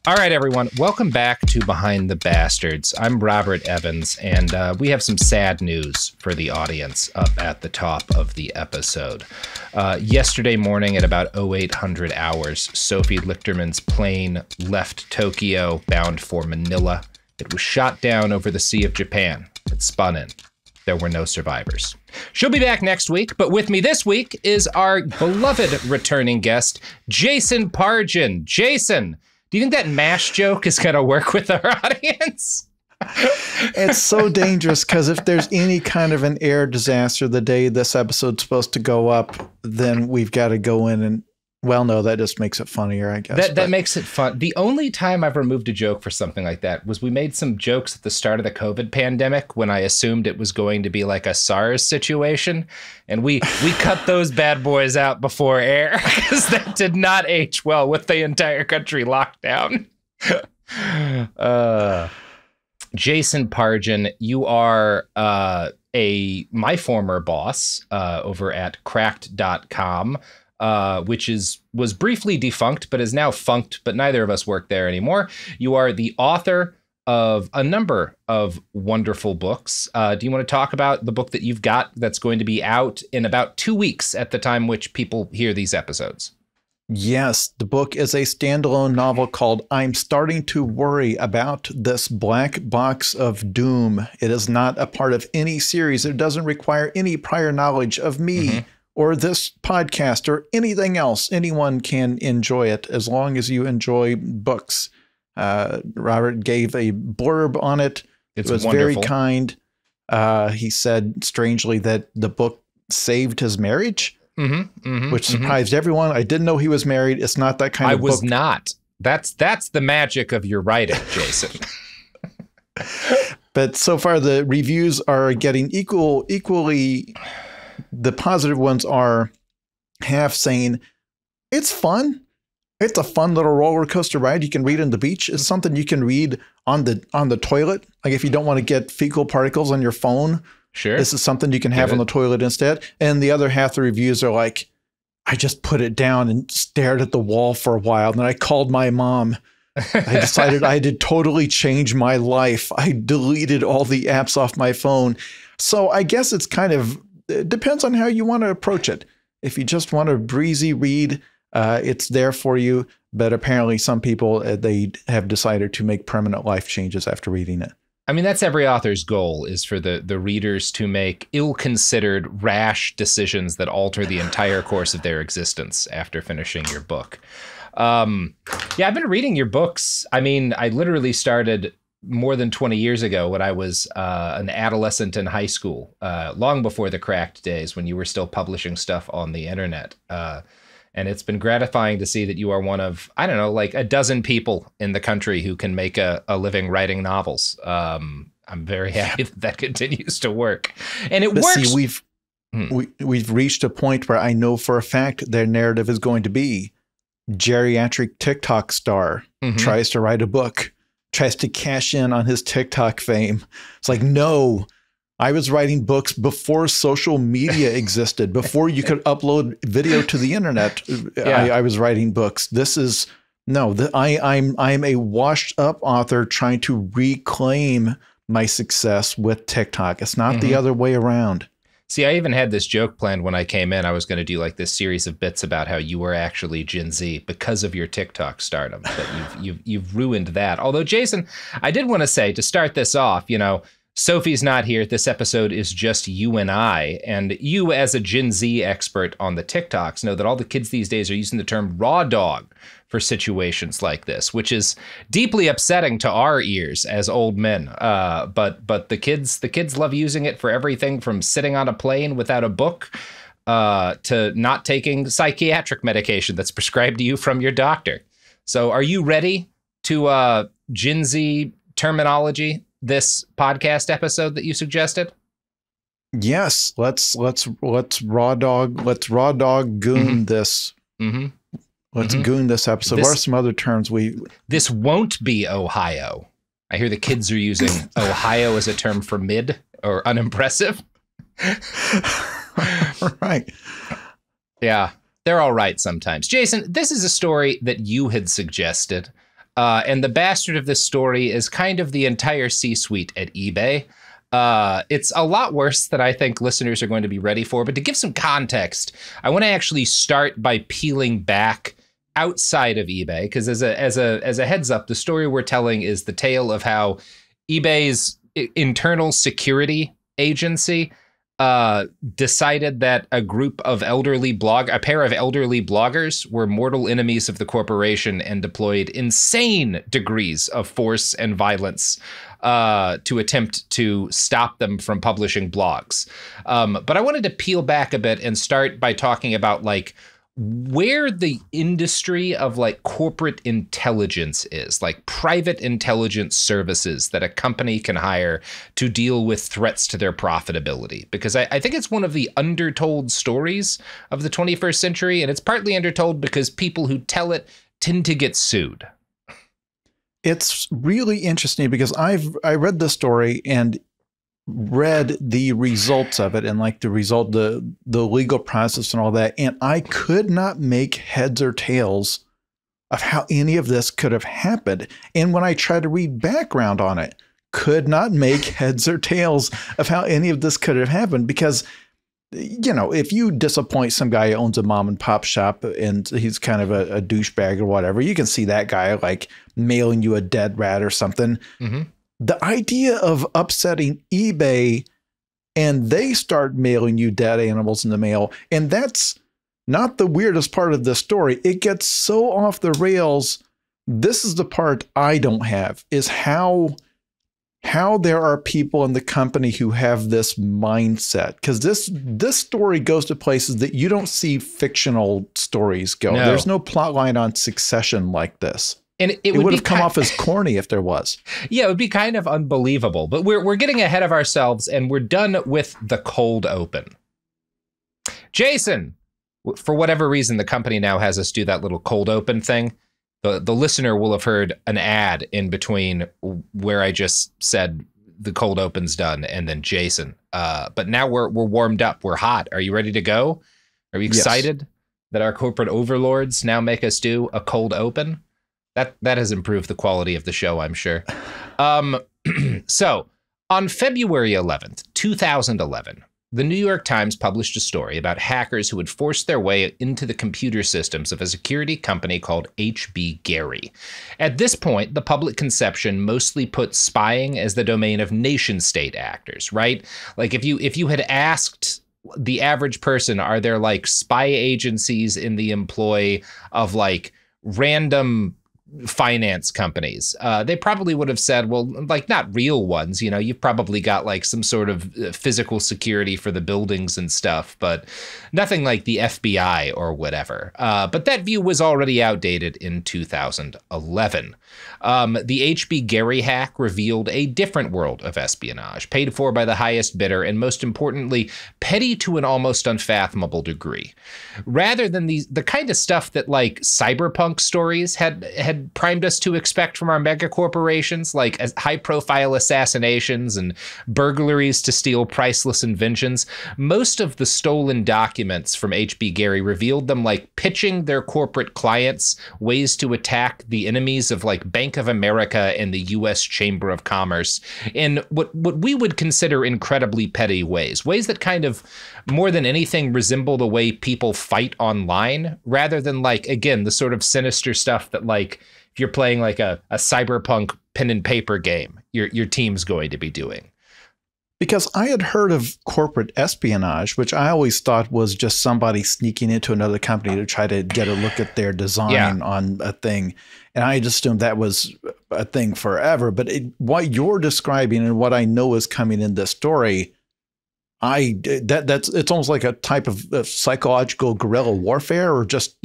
All right, everyone. Welcome back to Behind the Bastards. I'm Robert Evans, and we have some sad news for the audience up at the top of the episode. Yesterday morning at about 0800 hours, Sophie Lichterman's plane left Tokyo bound for Manila. It was shot down over the Sea of Japan. It spun in. There were no survivors. She'll be back next week, but with me this week is our beloved returning guest, Jason Pargin. Jason, do you think that MASH joke is going to work with our audience? It's so dangerous because if there's any kind of an air disaster the day this episode's supposed to go up, then we've got to go in and, well, no, that just makes it funnier, I guess. That makes it fun. The only time I've removed a joke for something like that was we made some jokes at the start of the COVID pandemic when I assumed it was going to be like a SARS situation. And we cut those bad boys out before air because that did not age well with the entire country locked down. Jason Pargin, you are my former boss over at cracked.com. Which was briefly defunct, but is now funked, but neither of us work there anymore. You are the author of a number of wonderful books. Do you want to talk about the book that you've got that's going to be out in about 2 weeks at the time which people hear these episodes? Yes, the book is a standalone novel called I'm Starting to Worry About This Black Box of Doom. It is not a part of any series. It doesn't require any prior knowledge of me or this podcast or anything else. Anyone can enjoy it as long as you enjoy books. Robert gave a blurb on it. It was wonderful. Very kind. He said, strangely, that the book saved his marriage, which surprised everyone. I didn't know he was married. It's not that kind of book. I was not. That's the magic of your writing, Jason. But so far, the reviews are getting equally. The positive ones are half saying it's fun. It's a fun little roller coaster ride. You can read on the beach. It's something you can read on the toilet. Like if you don't want to get fecal particles on your phone, sure, this is something you can have on the toilet instead. And the other half of the reviews are like, I just put it down and stared at the wall for a while. And then I called my mom. I decided I had to totally change my life. I deleted all the apps off my phone. So I guess it's kind of, it depends on how you want to approach it. If you just want a breezy read, it's there for you. But apparently some people, they have decided to make permanent life changes after reading it. I mean, that's every author's goal, is for the readers to make ill-considered, rash decisions that alter the entire course of their existence after finishing your book. Yeah, I've been reading your books. I mean, I literally started more than 20 years ago when I was an adolescent in high school, long before the Cracked days when you were still publishing stuff on the internet. And it's been gratifying to see that you are one of, I don't know, like a dozen people in the country who can make a living writing novels. I'm very happy that continues to work. And it works. See, we've reached a point where I know for a fact their narrative is going to be geriatric TikTok star tries to write a book, tries to cash in on his TikTok fame. It's like, no, I was writing books before social media existed, before you could upload video to the internet. Yeah. I was writing books. This is I'm a washed up author trying to reclaim my success with TikTok. It's not the other way around. See, I even had this joke planned when I came in. I was going to do like this series of bits about how you were actually Gen Z because of your TikTok stardom. But you've ruined that. Although, Jason, I did want to say, to start this off, you know, Sophie's not here. This episode is just you and I. And you, as a Gen Z expert on the TikToks, know that all the kids these days are using the term raw dog for situations like this, which is deeply upsetting to our ears as old men. But the kids love using it for everything from sitting on a plane without a book to not taking psychiatric medication that's prescribed to you from your doctor. So are you ready to Gen Z terminology this podcast episode that you suggested? Yes, let's raw dog goon this. Let's goon this episode. What are some other terms This won't be Ohio. I hear the kids are using Ohio as a term for mid or unimpressive. Right. Yeah, they're all right sometimes. Jason, this is a story that you had suggested. And the bastard of this story is kind of the entire C-suite at eBay. It's a lot worse than I think listeners are going to be ready for. But to give some context, I want to actually start by peeling back outside of eBay, because as a heads up, the story we're telling is the tale of how eBay's internal security agency decided that a pair of elderly bloggers were mortal enemies of the corporation and deployed insane degrees of force and violence to attempt to stop them from publishing blogs. But I wanted to peel back a bit and start by talking about like where the industry of like corporate intelligence is, like private intelligence services that a company can hire to deal with threats to their profitability. Because I think it's one of the undertold stories of the 21st century, and it's partly undertold because people who tell it tend to get sued. It's really interesting because I read the story and read the results of it and like the legal process and all that. And I could not make heads or tails of how any of this could have happened. And when I tried to read background on it, could not make heads or tails of how any of this could have happened. Because, you know, if you disappoint some guy who owns a mom and pop shop and he's kind of a douchebag or whatever, you can see that guy like mailing you a dead rat or something. Mm-hmm. The idea of upsetting eBay and they start mailing you dead animals in the mail. And that's not the weirdest part of this story. It gets so off the rails. This is the part I don't have, is how there are people in the company who have this mindset. Because this story goes to places that you don't see fictional stories go. No. There's no plot line on Succession like this. And it would have come off as corny if there was. Yeah, it would be kind of unbelievable. But we're getting ahead of ourselves, and we're done with the cold open. Jason, for whatever reason, the company now has us do that little cold open thing. The listener will have heard an ad in between where I just said the cold open's done and then Jason. But now we're warmed up. We're hot. Are you ready to go? Are you excited that our corporate overlords now make us do a cold open? That has improved the quality of the show, I'm sure. So on February 11th, 2011, the New York Times published a story about hackers who had forced their way into the computer systems of a security company called HB Gary. At this point, the public conception mostly put spying as the domain of nation-state actors, right? Like if you had asked the average person, are there like spy agencies in the employ of like random finance companies, they probably would have said, well, like not real ones, you know, you've probably got like some sort of physical security for the buildings and stuff, but nothing like the FBI or whatever. But that view was already outdated in 2011. The HB Gary hack revealed a different world of espionage, paid for by the highest bidder, and most importantly, petty to an almost unfathomable degree. Rather than the kind of stuff that like cyberpunk stories had primed us to expect from our mega corporations, like high-profile assassinations and burglaries to steal priceless inventions, most of the stolen documents from HB Gary revealed them like pitching their corporate clients ways to attack the enemies of like Bank of America and the U.S. Chamber of Commerce in what we would consider incredibly petty ways that kind of more than anything resemble the way people fight online, rather than like, again, the sort of sinister stuff that like if you're playing like a cyberpunk pen and paper game, your team's going to be doing. Because I had heard of corporate espionage, which I always thought was just somebody sneaking into another company to try to get a look at their design on a thing. And I just assumed that was a thing forever. But what you're describing and what I know is coming in this story, it's almost like a type of psychological guerrilla warfare, or just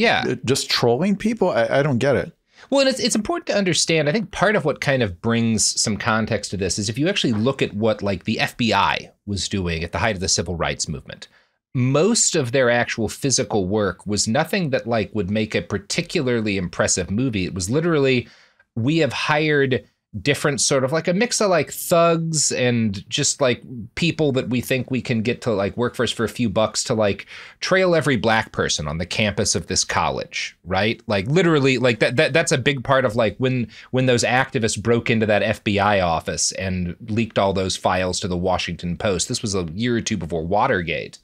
trolling people. I don't get it. Well, and it's important to understand, I think part of what kind of brings some context to this is if you actually look at what like the FBI was doing at the height of the civil rights movement, most of their actual physical work was nothing that like would make a particularly impressive movie. It was literally, we have hired different sort of like a mix of like thugs and just like people that we think we can get to like work for us for a few bucks to like trail every black person on the campus of this college, right? Like literally like that's a big part of like when those activists broke into that FBI office and leaked all those files to the Washington Post. This was a year or two before Watergate.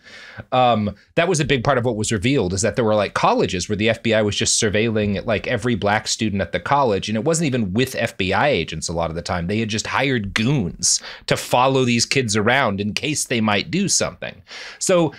That was a big part of what was revealed, is that there were like colleges where the FBI was just surveilling like every black student at the college, and it wasn't even with FBI agents a lot of the time. They had just hired goons to follow these kids around in case they might do something. So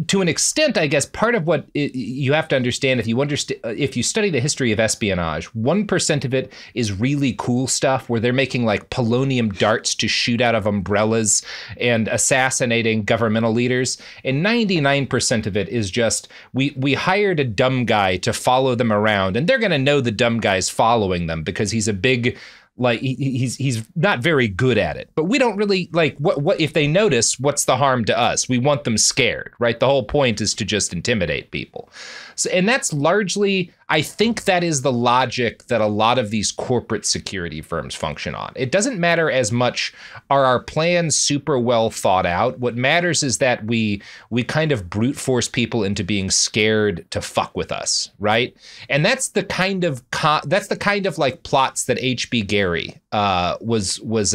to an extent, I guess part of what you have to understand, if you study the history of espionage, 1% of it is really cool stuff where they're making like polonium darts to shoot out of umbrellas and assassinating governmental leaders. And 99% of it is just we hired a dumb guy to follow them around, and they're going to know the dumb guy's following them because he's a big, like he's not very good at it. But we don't really like what if they notice, what's the harm to us? We want them scared, right? The whole point is to just intimidate people. So, and that's largely, I think that is the logic that a lot of these corporate security firms function on. It doesn't matter as much, are our plans super well thought out? What matters is that we kind of brute force people into being scared to fuck with us, right? And that's the kind of like plots that H.B. Gary was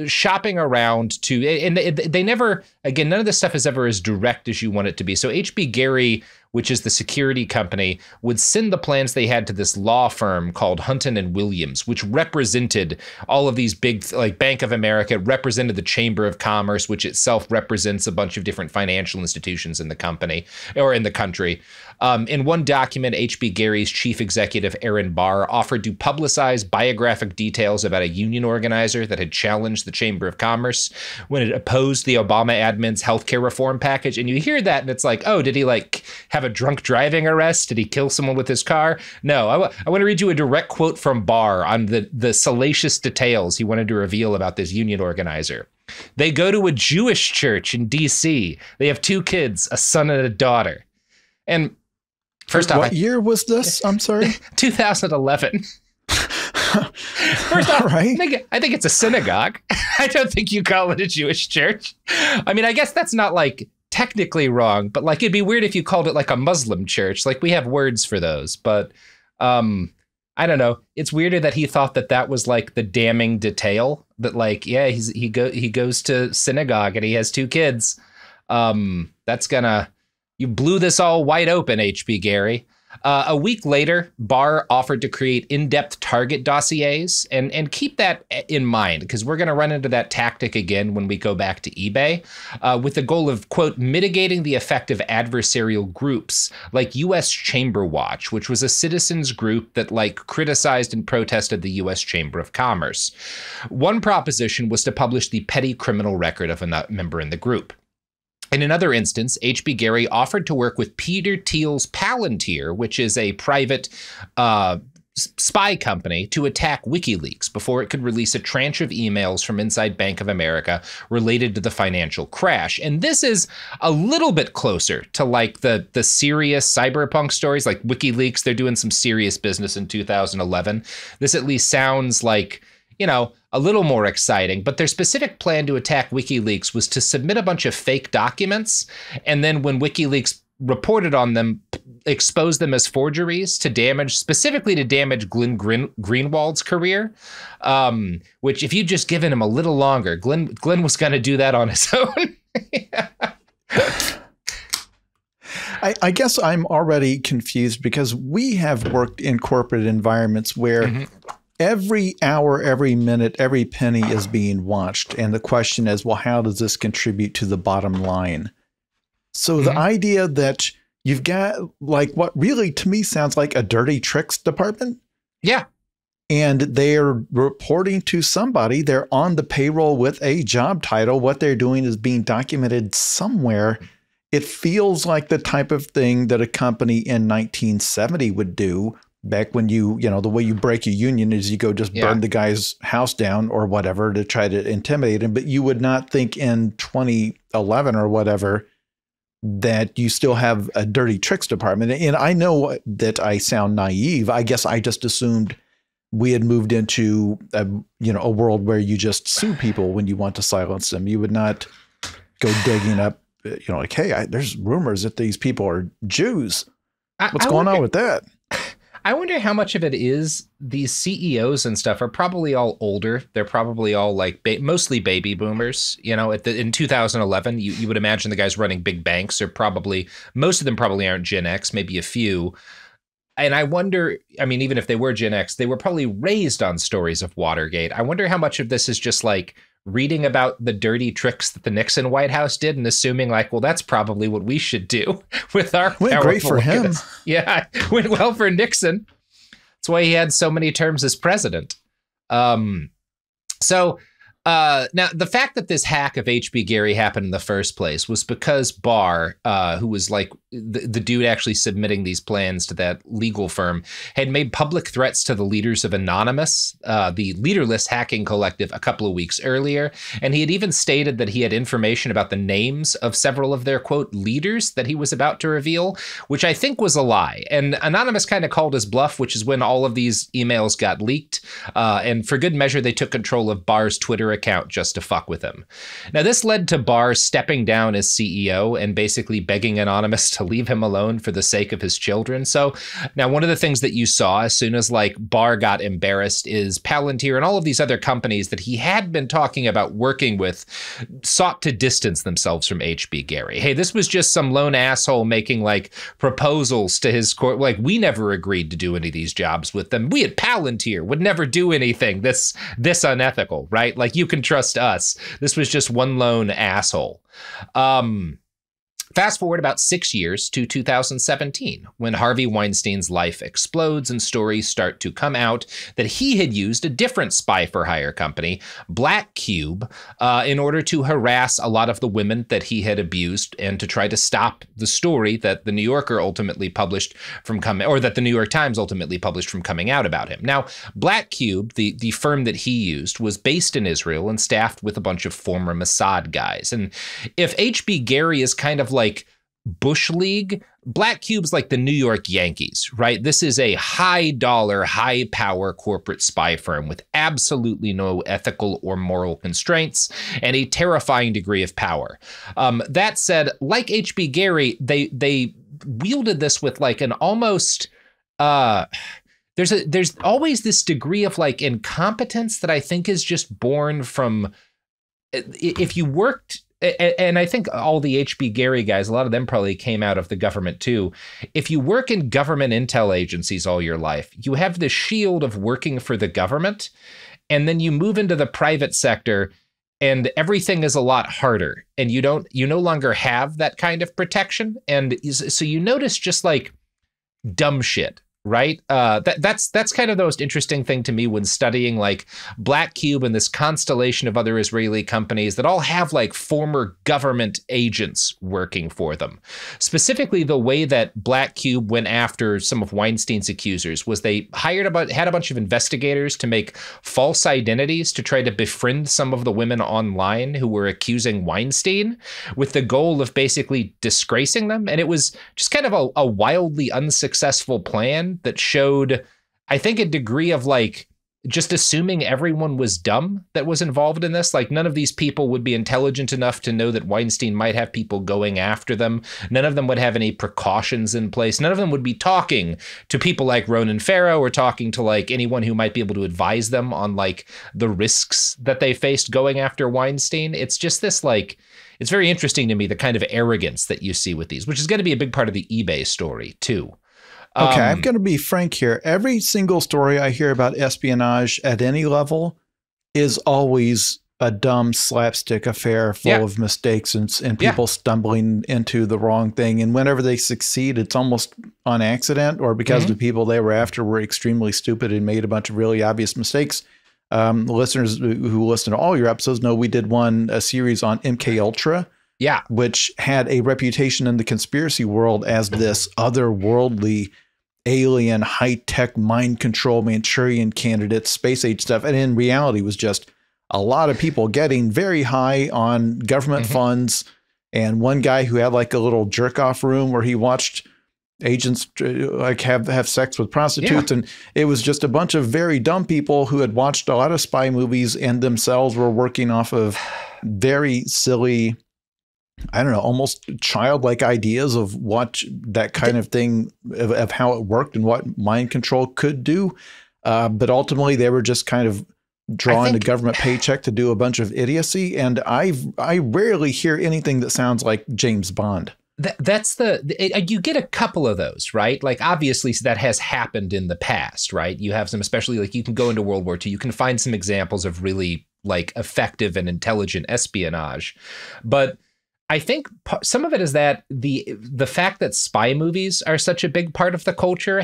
shopping around to, and they never, again, none of this stuff is ever as direct as you want it to be. So H.B. Gary, which is the security company, would send the plans they had to this law firm called Hunton and Williams, which represented all of these big, like Bank of America, represented the Chamber of Commerce, which itself represents a bunch of different financial institutions in the company or in the country. In one document, H.B. Gary's chief executive, Aaron Barr, offered to publicize biographic details about a union organizer that had challenged the Chamber of Commerce when it opposed the Obama admin's healthcare reform package. And you hear that and it's like, oh, did he like have a drunk driving arrest? Did he kill someone with his car? No, I want to read you a direct quote from Barr on the salacious details he wanted to reveal about this union organizer. They go to a Jewish church in D.C. They have 2 kids, a son and a daughter. And first off, what year was this? I'm sorry. 2011. First off, right. I think it's a synagogue. I don't think you call it a Jewish church. I mean, I guess that's not like technically wrong, but like it'd be weird if you called it like a Muslim church. Like we have words for those, but I don't know. It's weirder that he thought that that was like the damning detail. That like, yeah, he goes to synagogue and he has 2 kids. That's gonna. You blew this all wide open, H.B. Gary. A week later, Barr offered to create in-depth target dossiers, and keep that in mind, because we're going to run into that tactic again when we go back to eBay, with the goal of, quote, mitigating the effect of adversarial groups like U.S. Chamber Watch, which was a citizens group that like criticized and protested the U.S. Chamber of Commerce. One proposition was to publish the petty criminal record of a member in the group. In another instance, H.B. Gary offered to work with Peter Thiel's Palantir, which is a private spy company, to attack WikiLeaks before it could release a tranche of emails from inside Bank of America related to the financial crash. And this is a little bit closer to like the serious cyberpunk stories, like WikiLeaks. They're doing some serious business in 2011. This at least sounds like, you know, a little more exciting, but their specific plan to attack WikiLeaks was to submit a bunch of fake documents, and then when WikiLeaks reported on them, expose them as forgeries to damage, specifically to damage Glenn Greenwald's career, which if you'd just given him a little longer, Glenn was going to do that on his own. I guess I'm already confused because we have worked in corporate environments where every hour, every minute, every penny is being watched. And the question is, well, how does this contribute to the bottom line? So the idea that you've got like what really to me sounds like a dirty tricks department. Yeah. And they're reporting to somebody. They're on the payroll with a job title. What they're doing is being documented somewhere. It feels like the type of thing that a company in 1970 would do. Back when you know, the way you break a union is you go just burn the guy's house down or whatever to try to intimidate him. But you would not think in 2011 or whatever that you still have a dirty tricks department. And I know that I sound naive. I guess I just assumed we had moved into a world where you just sue people when you want to silence them. You would not go digging up, like, hey, there's rumors that these people are Jews. What's going on with that? I wonder how much of it is these CEOs and stuff are probably all older. They're probably all like mostly baby boomers. In 2011, you would imagine the guys running big banks are probably, most of them probably aren't Gen X, maybe a few. And I wonder, I mean, even if they were Gen X, they were probably raised on stories of Watergate. I wonder how much of this is just like reading about the dirty tricks that the Nixon White House did and assuming like, well, that's probably what we should do with our went great for him. Yeah, went well for Nixon. That's why he had so many terms as president. Now, the fact that this hack of H.B. Gary happened in the first place was because Barr, who was like the dude actually submitting these plans to that legal firm, had made public threats to the leaders of Anonymous, the leaderless hacking collective, a couple of weeks earlier. And he had even stated that he had information about the names of several of their, quote, leaders that he was about to reveal, which I think was a lie. And Anonymous kind of called his bluff, which is when all of these emails got leaked. And for good measure, they took control of Barr's Twitter account just to fuck with him. Now, this led to Barr stepping down as CEO and basically begging Anonymous to leave him alone for the sake of his children. So now one of the things that you saw as soon as like Barr got embarrassed is Palantir and all of these other companies that he had been talking about working with sought to distance themselves from H.B. Gary. Hey, this was just some lone asshole making like proposals to his court. Like, we never agreed to do any of these jobs with them. We at Palantir would never do anything this unethical, right? Like, you can trust us. This was just one lone asshole. Fast forward about 6 years to 2017, when Harvey Weinstein's life explodes and stories start to come out that he had used a different spy-for-hire company, Black Cube, in order to harass a lot of the women that he had abused and to try to stop the story that the New Yorker ultimately published from coming, or that the New York Times ultimately published from coming out about him. Now, Black Cube, the firm that he used, was based in Israel and staffed with a bunch of former Mossad guys. And if H.B. Gary is kind of like Bush League, Black Cube's like the New York Yankees, right? This is a high dollar, high power corporate spy firm with absolutely no ethical or moral constraints and a terrifying degree of power. That said, like H.B. Gary, they wielded this with like an almost there's always this degree of like incompetence that I think is just born from, if you worked, and I think all the H.B. Gary guys, a lot of them probably came out of the government too. If you work in government intel agencies all your life, you have the shield of working for the government, and then you move into the private sector and everything is a lot harder, and you no longer have that kind of protection. And so you notice just like dumb shit. Right? That's kind of the most interesting thing to me when studying like Black Cube and this constellation of other Israeli companies that all have like former government agents working for them. Specifically, the way that Black Cube went after some of Weinstein's accusers was they had a bunch of investigators to make false identities to try to befriend some of the women online who were accusing Weinstein, with the goal of basically disgracing them. And it was just kind of a wildly unsuccessful plan that showed, I think, a degree of like just assuming everyone was dumb that was involved in this. Like, none of these people would be intelligent enough to know that Weinstein might have people going after them. None of them would have any precautions in place. None of them would be talking to people like Ronan Farrow or talking to like anyone who might be able to advise them on like the risks that they faced going after Weinstein. It's just this like, it's very interesting to me, the kind of arrogance that you see with these, which is going to be a big part of the eBay story too. Okay, I'm going to be frank here. Every single story I hear about espionage at any level is always a dumb slapstick affair full of mistakes and people stumbling into the wrong thing. And whenever they succeed, it's almost on accident or because the people they were after were extremely stupid and made a bunch of really obvious mistakes. Listeners who listen to all your episodes know we did a series on MK Ultra. Yeah, which had a reputation in the conspiracy world as this otherworldly alien, high-tech mind control Manchurian candidate, space age stuff. And in reality was just a lot of people getting very high on government funds. And one guy who had like a little jerk off room where he watched agents like have sex with prostitutes. And it was just a bunch of very dumb people who had watched a lot of spy movies and themselves were working off of very silly, I don't know, almost childlike ideas of what that kind of thing, of how it worked and what mind control could do. But ultimately they were just kind of drawing the government paycheck to do a bunch of idiocy. And I rarely hear anything that sounds like James Bond. That's you get a couple of those, right? Like, obviously that has happened in the past, right? You have some, especially like you can go into World War II, you can find some examples of really like effective and intelligent espionage. But I think some of it is that the fact that spy movies are such a big part of the culture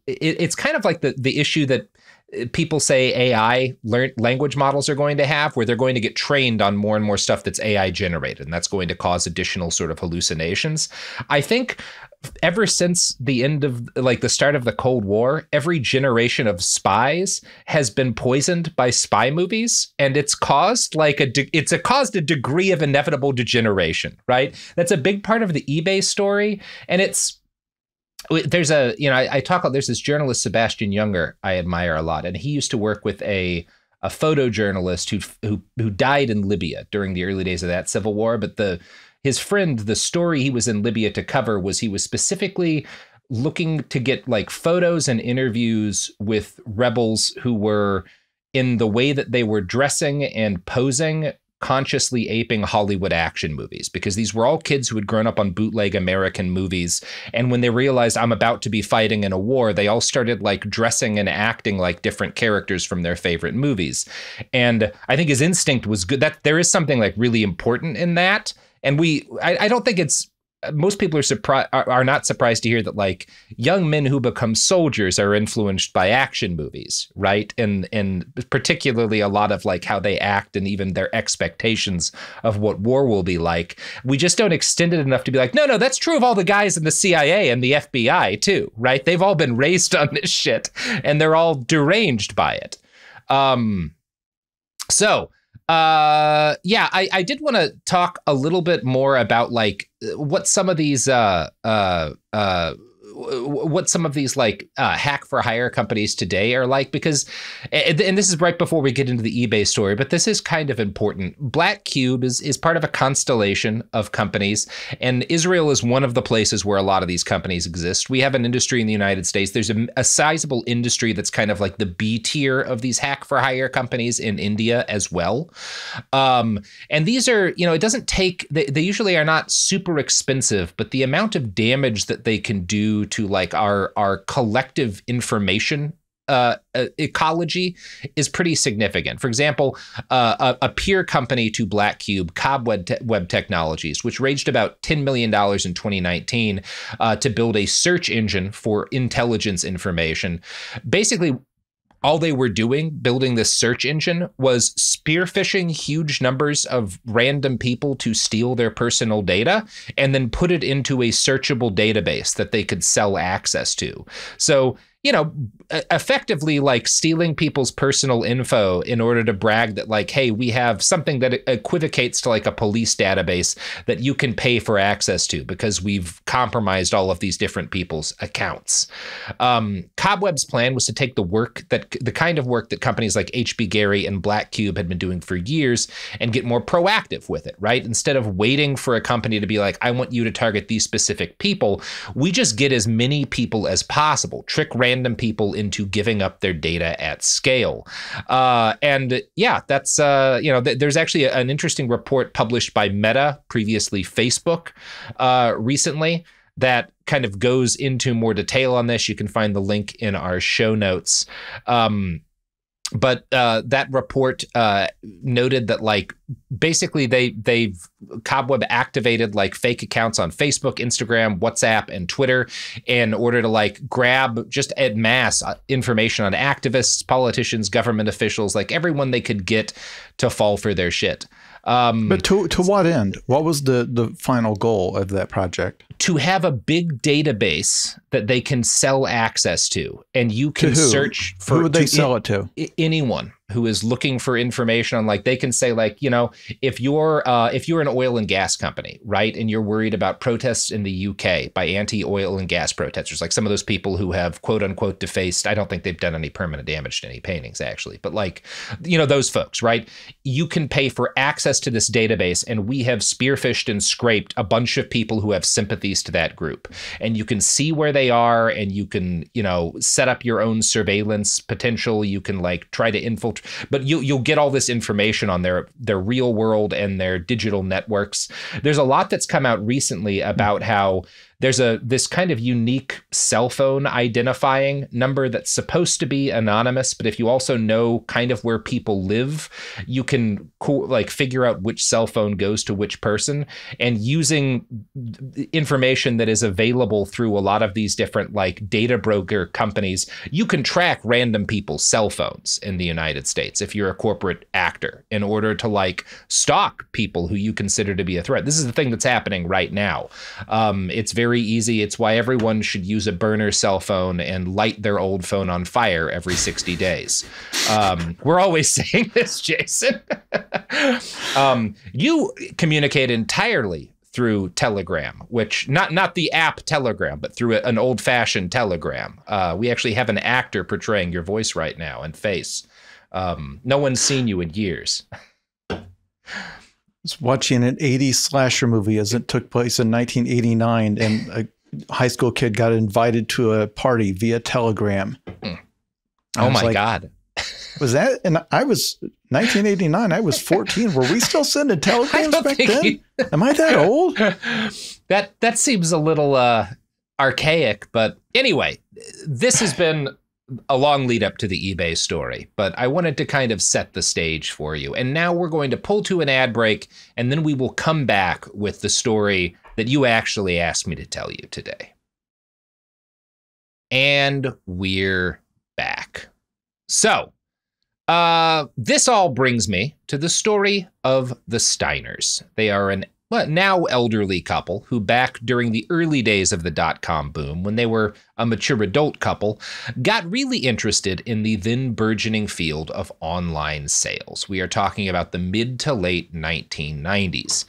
it's kind of like the issue that people say AI language models are going to have, where they're going to get trained on more and more stuff that's AI generated, and that's going to cause additional sort of hallucinations. I think ever since the end of like the start of the Cold War, every generation of spies has been poisoned by spy movies, and it's caused caused a degree of inevitable degeneration, right? That's a big part of the eBay story, and there's this journalist, Sebastian Junger, I admire a lot. And he used to work with a photojournalist who died in Libya during the early days of that civil war. But his friend, the story he was in Libya to cover was he was specifically looking to get like photos and interviews with rebels who were, in the way that they were dressing and posing, consciously aping Hollywood action movies, because these were all kids who had grown up on bootleg American movies. And when they realized I'm about to be fighting in a war, they all started like dressing and acting like different characters from their favorite movies. And I think his instinct was good. That there is something like really important in that. And I don't think most people are not surprised to hear that like young men who become soldiers are influenced by action movies, right? And particularly a lot of like how they act and even their expectations of what war will be like. We just don't extend it enough to be like, no, that's true of all the guys in the CIA and the FBI too, right? They've all been raised on this shit and they're all deranged by it. I did want to talk a little bit more about like what some of these hack for hire companies today are like, because, and this is right before we get into the eBay story, but this is kind of important. Black Cube is part of a constellation of companies, and Israel is one of the places where a lot of these companies exist. We have an industry in the United States. There's a sizable industry that's kind of like the B tier of these hack for hire companies in India as well. And these are, it doesn't take, they usually are not super expensive, but the amount of damage that they can do to like our collective information ecology is pretty significant. For example, a peer company to Black Cube, Cobweb Technologies, which raised about $10 million in 2019 to build a search engine for intelligence information. Basically, all they were doing, building this search engine, was spearphishing huge numbers of random people to steal their personal data and then put it into a searchable database that they could sell access to. So, effectively like stealing people's personal info in order to brag that like, hey, we have something that equivocates to like a police database that you can pay for access to because we've compromised all of these different people's accounts. Cobweb's plan was to take the kind of work that companies like HB Gary and Black Cube had been doing for years and get more proactive with it, right? Instead of waiting for a company to be like, I want you to target these specific people, we just get as many people as possible, trick random people into giving up their data at scale. That's, there's actually an interesting report published by Meta, previously Facebook, recently, that kind of goes into more detail on this. You can find the link in our show notes. But that report noted that like basically they've Cobweb activated like fake accounts on Facebook, Instagram, WhatsApp, and Twitter in order to like grab just en masse information on activists, politicians, government officials, like everyone they could get to fall for their shit. But to what end? What was the final goal of that project? To have a big database that they can sell access to, and you can search for. Who would they sell it to? Anyone. who is looking for information on, like, they can say, like, you know, if you're an oil and gas company, right, and you're worried about protests in the UK by anti-oil and gas protesters, like some of those people who have quote unquote defaced, I don't think they've done any permanent damage to any paintings actually, but like, you know, those folks, right? You can pay for access to this database, and we have spearfished and scraped a bunch of people who have sympathies to that group, and you can see where they are, and you can, you know, set up your own surveillance potential. You can like try to infiltrate, but you'll get all this information on their real world and their digital networks. There's a lot that's come out recently about how there's this kind of unique cell phone identifying number that's supposed to be anonymous, but if you also know kind of where people live, you can like figure out which cell phone goes to which person. And using information that is available through a lot of these different like data broker companies, you can track random people's cell phones in the United States if you're a corporate actor, in order to like stalk people who you consider to be a threat. This is the thing that's happening right now. It's very easy. It's why everyone should use a burner cell phone and light their old phone on fire every 60 days. We're always saying this, Jason. You communicate entirely through Telegram, which not the app Telegram, but through an old-fashioned Telegram. We actually have an actor portraying your voice right now and face. No one's seen you in years. Was watching an 80s slasher movie as it took place in 1989, and a high school kid got invited to a party via Telegram. Oh my God. Was that? And I was 1989. I was 14. Were we still sending telegrams back then? Am I that old? That seems a little archaic, but anyway, this has been a long lead up to the eBay story, but I wanted to kind of set the stage for you. And now we're going to pull to an ad break, and then we will come back with the story that you actually asked me to tell you today. And we're back. So, this all brings me to the story of the Steiners. They are an now elderly couple who, back during the early days of the dot-com boom, when they were a mature adult couple, got really interested in the then burgeoning field of online sales. We are talking about the mid to late 1990s.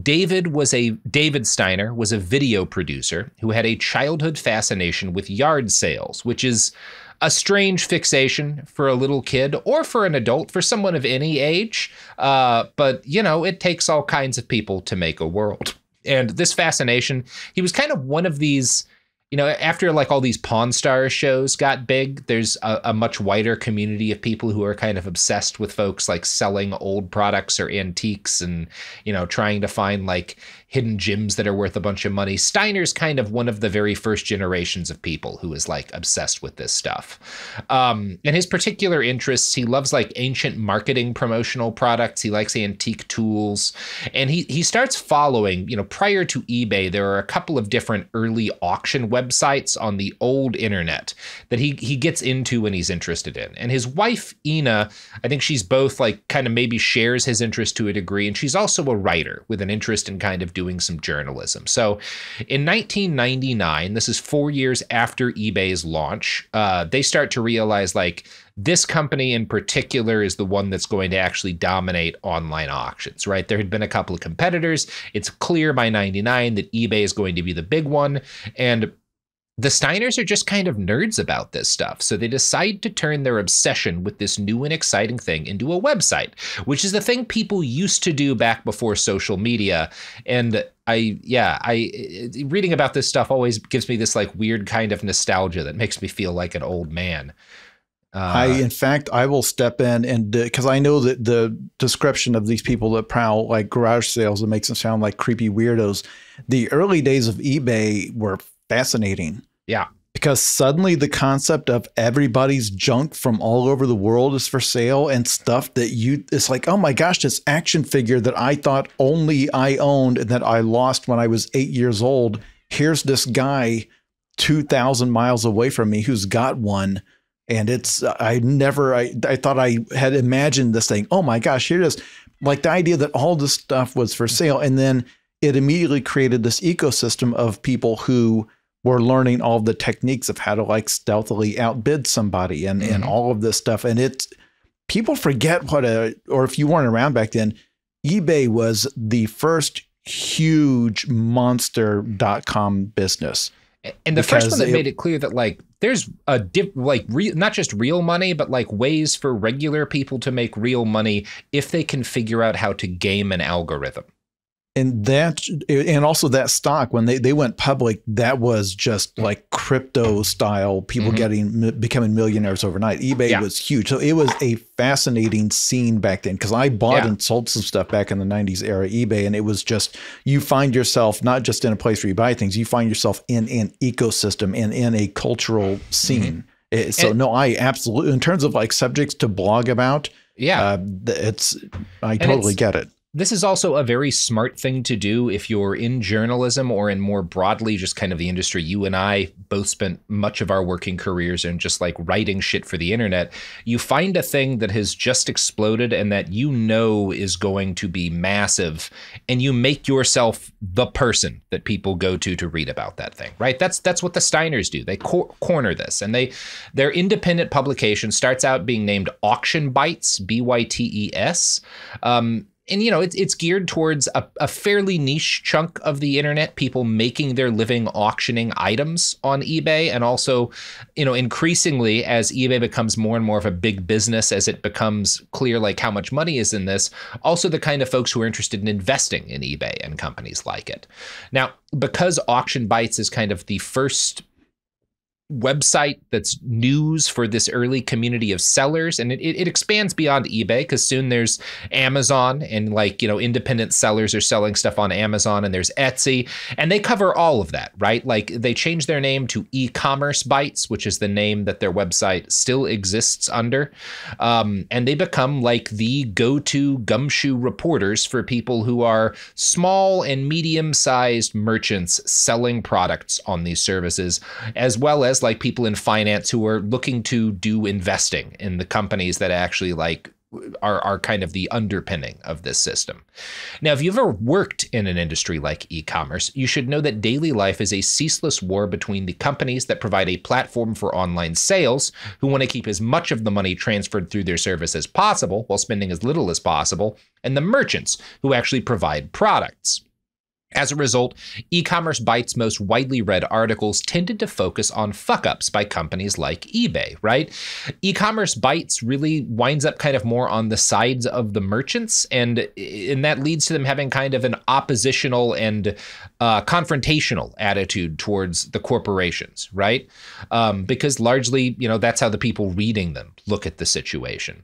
David Steiner was a video producer who had a childhood fascination with yard sales, which is a strange fixation for a little kid or for an adult, for someone of any age. But, you know, it takes all kinds of people to make a world. And this fascination, he was kind of one of these, you know, after like all these Pawn Stars shows got big, there's a much wider community of people who are kind of obsessed with folks like selling old products or antiques and, you know, trying to find like hidden gems that are worth a bunch of money. Steiner's kind of one of the very first generations of people who is like obsessed with this stuff. And his particular interests, he loves like ancient marketing promotional products. He likes antique tools. And he starts following, you know, prior to eBay, there are a couple of different early auction websites on the old internet that he gets into and he's interested in. And his wife, Ina, I think she's both like kind of maybe shares his interest to a degree. And she's also a writer with an interest in kind of doing some journalism. So in 1999, this is 4 years after eBay's launch, they start to realize like this company in particular is the one that's going to actually dominate online auctions, right? There had been a couple of competitors. It's clear by 99 that eBay is going to be the big one. And the Steiners are just kind of nerds about this stuff. So they decide to turn their obsession with this new and exciting thing into a website, which is the thing people used to do back before social media. And reading about this stuff always gives me this like weird kind of nostalgia that makes me feel like an old man. In fact, I will step in and because I know that the description of these people that prowl like garage sales, it makes them sound like creepy weirdos. The early days of eBay were fascinating. Yeah. Because suddenly the concept of everybody's junk from all over the world is for sale and stuff that it's like, oh my gosh, this action figure that I thought only I owned and that I lost when I was 8 years old. Here's this guy 2,000 miles away from me who's got one. And I thought I had imagined this thing. Oh my gosh, here it is. Like the idea that all this stuff was for sale. And then it immediately created this ecosystem of people who were learning all the techniques of how to like stealthily outbid somebody and all of this stuff. And people forget or if you weren't around back then, eBay was the first huge monster.com business. And the first one that made it clear that like there's not just real money, but like ways for regular people to make real money if they can figure out how to game an algorithm. And also that stock, when they went public, that was just like crypto style, people becoming millionaires overnight. eBay was huge. So it was a fascinating scene back then, because I bought and sold some stuff back in the 90s era eBay. And it was just, you find yourself not just in a place where you buy things, you find yourself in an ecosystem and in a cultural scene. I absolutely, in terms of like subjects to blog about, I totally get it. This is also a very smart thing to do if you're in journalism or in more broadly just kind of the industry. You and I both spent much of our working careers in just like writing shit for the internet. You find a thing that has just exploded and that you know is going to be massive, and you make yourself the person that people go to read about that thing, right? That's what the Steiners do. They corner this, and their independent publication starts out being named Auction Bites, BYTES. And, you know, it's geared towards a fairly niche chunk of the internet, people making their living auctioning items on eBay. And also, you know, increasingly as eBay becomes more and more of a big business, as it becomes clear like how much money is in this, also the kind of folks who are interested in investing in eBay and companies like it. Now, because Auction Bites is kind of the first website that's news for this early community of sellers, and it expands beyond eBay, because soon there's Amazon, and like, you know, independent sellers are selling stuff on Amazon, and there's Etsy, and they cover all of that, right? Like they changed their name to E-commerce Bites, which is the name that their website still exists under, and they become like the go-to gumshoe reporters for people who are small and medium-sized merchants selling products on these services, as well as like people in finance who are looking to do investing in the companies that actually like are kind of the underpinning of this system. Now, if you've ever worked in an industry like e-commerce, you should know that daily life is a ceaseless war between the companies that provide a platform for online sales, who want to keep as much of the money transferred through their service as possible while spending as little as possible, and the merchants who actually provide products. As a result, E-commerce Bites' most widely read articles tended to focus on fuck-ups by companies like eBay, right? E-commerce Bites really winds up kind of more on the sides of the merchants, and that leads to them having kind of an oppositional and confrontational attitude towards the corporations, right? Because largely, you know, that's how the people reading them look at the situation.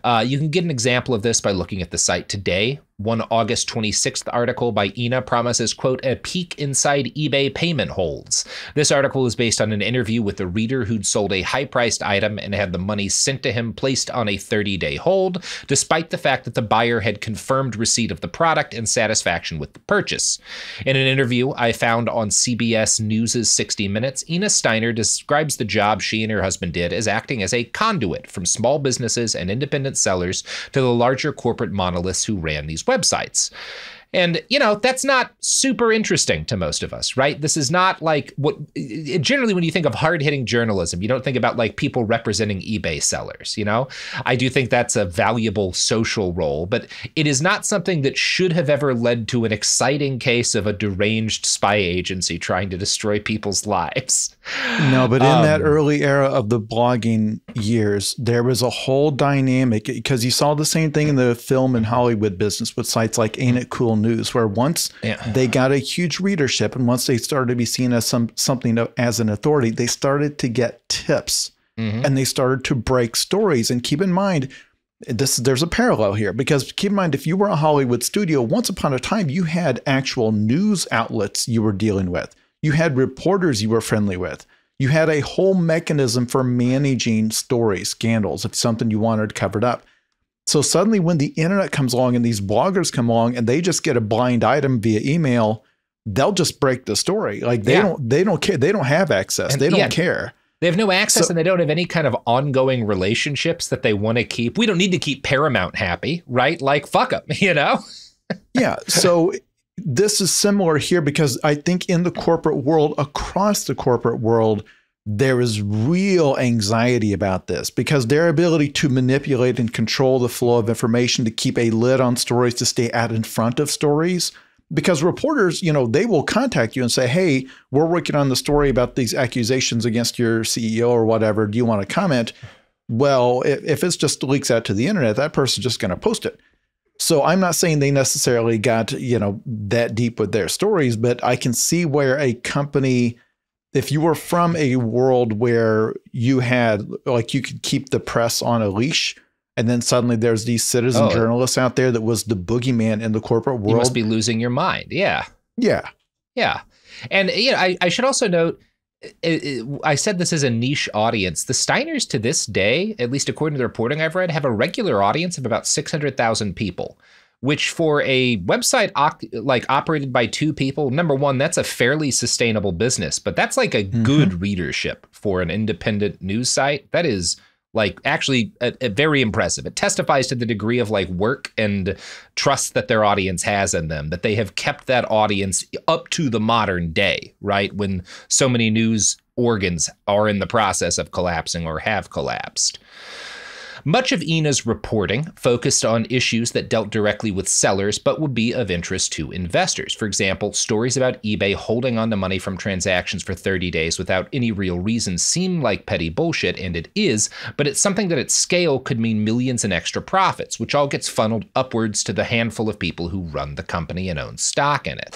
You can get an example of this by looking at the site Today. One August 26th article by Ina promises, quote, a peek inside eBay payment holds. This article is based on an interview with a reader who'd sold a high-priced item and had the money sent to him placed on a 30-day hold, despite the fact that the buyer had confirmed receipt of the product and satisfaction with the purchase. In an interview I found on CBS News' 60 Minutes, Ina Steiner describes the job she and her husband did as acting as a conduit from small businesses and independent sellers to the larger corporate monoliths who ran these websites. And, you know, that's not super interesting to most of us, right? This is not like what generally when you think of hard hitting journalism, you don't think about like people representing eBay sellers, you know? I do think that's a valuable social role, but it is not something that should have ever led to an exciting case of a deranged spy agency trying to destroy people's lives. No, but in that early era of the blogging years, there was a whole dynamic, because you saw the same thing in the film and Hollywood business with sites like Ain't It Cool News, where once they got a huge readership and once they started to be seen as something as an authority, they started to get tips and they started to break stories. And keep in mind, there's a parallel here, because keep in mind, if you were a Hollywood studio, once upon a time, you had actual news outlets you were dealing with. You had reporters you were friendly with. You had a whole mechanism for managing stories, scandals, if something you wanted covered up. So suddenly when the internet comes along and these bloggers come along and they just get a blind item via email, they'll just break the story. Like they don't care. They don't have access. And they don't care. They have no access, and they don't have any kind of ongoing relationships that they want to keep. We don't need to keep Paramount happy, right? Like, fuck them, you know? Yeah. So this is similar here, because I think in the corporate world, across the corporate world, there is real anxiety about this because their ability to manipulate and control the flow of information, to keep a lid on stories, to stay out in front of stories. Because reporters, they will contact you and say, hey, we're working on the story about these accusations against your CEO or whatever. Do you want to comment? Well, if it's just leaks out to the internet, that person's just going to post it. So I'm not saying they necessarily got, that deep with their stories, but I can see where a company, if you were from a world where you had, like, you could keep the press on a leash, and then suddenly there's these citizen journalists out there that was the boogeyman in the corporate world. You must be losing your mind. Yeah. Yeah. Yeah. And, I should also note, I said this is a niche audience. The Steiners to this day, at least according to the reporting I've read, have a regular audience of about 600,000 people, which for a website operated by two people, number one, that's a fairly sustainable business, but that's like a good readership for an independent news site. That is actually a very impressive. It testifies to the degree of work and trust that their audience has in them, that they have kept that audience up to the modern day, right? When so many news organs are in the process of collapsing or have collapsed. Much of Ina's reporting focused on issues that dealt directly with sellers but would be of interest to investors. For example, stories about eBay holding on to money from transactions for 30 days without any real reason seem like petty bullshit, and it is, but it's something that at scale could mean millions in extra profits, which all gets funneled upwards to the handful of people who run the company and own stock in it.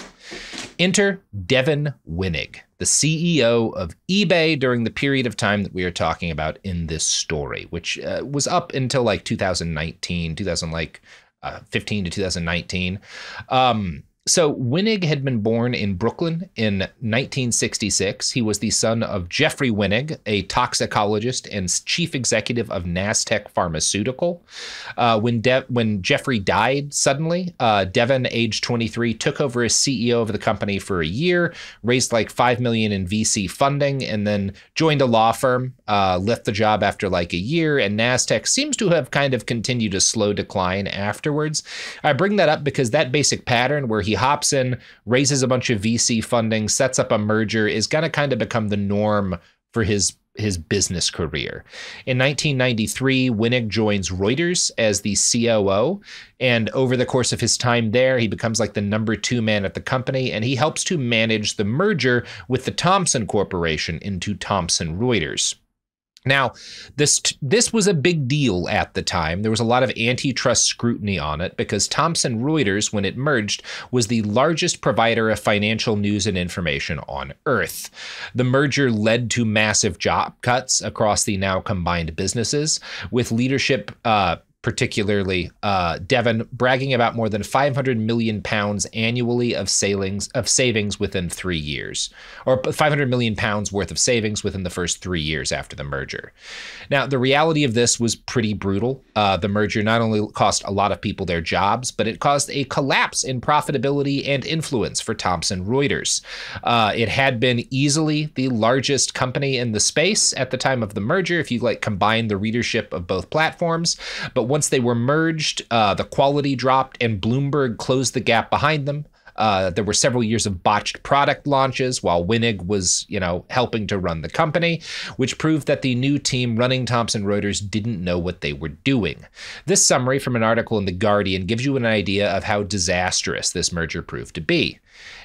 Enter Devin Wenig, the CEO of eBay during the period of time that we are talking about in this story, which was up until 2019, 2015 to 2019. So Wenig had been born in Brooklyn in 1966. He was the son of Jeffrey Wenig, a toxicologist and chief executive of Nasdaq Pharmaceutical. When Jeffrey died suddenly, Devin, age 23, took over as CEO of the company for a year, raised $5 million in VC funding, and then joined a law firm, left the job after a year, and Nasdaq seems to have kind of continued a slow decline afterwards. I bring that up because that basic pattern where he hops in, raises a bunch of VC funding, sets up a merger, is going to kind of become the norm for his business career. In 1993, Wenig joins Reuters as the COO, and over the course of his time there, he becomes the number 2 man at the company, and he helps to manage the merger with the Thomson Corporation into Thomson Reuters. Now, this was a big deal at the time. There was a lot of antitrust scrutiny on it because Thomson Reuters, when it merged, was the largest provider of financial news and information on Earth. The merger led to massive job cuts across the now combined businesses, with leadership particularly Devin bragging about more than 500 million pounds annually of savings within 3 years, or 500 million pounds worth of savings within the first 3 years after the merger. Now, the reality of this was pretty brutal. The merger not only cost a lot of people their jobs, but it caused a collapse in profitability and influence for Thomson Reuters. It had been easily the largest company in the space at the time of the merger, if you combine the readership of both platforms. But once they were merged, the quality dropped and Bloomberg closed the gap behind them. There were several years of botched product launches while Wenig was, helping to run the company, which proved that the new team running Thomson Reuters didn't know what they were doing. This summary from an article in The Guardian gives you an idea of how disastrous this merger proved to be.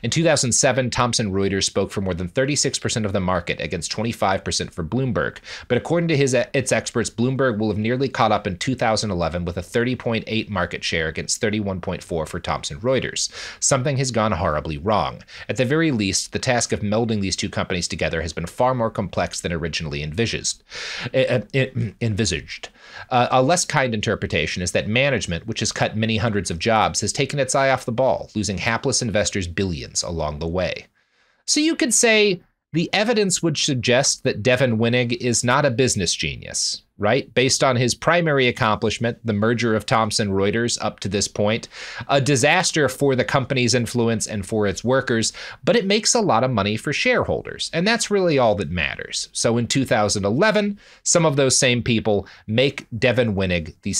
In 2007, Thomson Reuters spoke for more than 36% of the market against 25% for Bloomberg. But according to its experts, Bloomberg will have nearly caught up in 2011 with a 30.8 market share against 31.4 for Thomson Reuters. Something has gone horribly wrong. At the very least, the task of melding these two companies together has been far more complex than originally envisaged. A less kind interpretation is that management, which has cut many hundreds of jobs, has taken its eye off the ball, losing hapless investors billions along the way. So you could say the evidence would suggest that Devin Wenig is not a business genius, right? Based on his primary accomplishment, the merger of Thomson Reuters up to this point, a disaster for the company's influence and for its workers, but it makes a lot of money for shareholders. And that's really all that matters. So in 2011, some of those same people make Devin Wenig he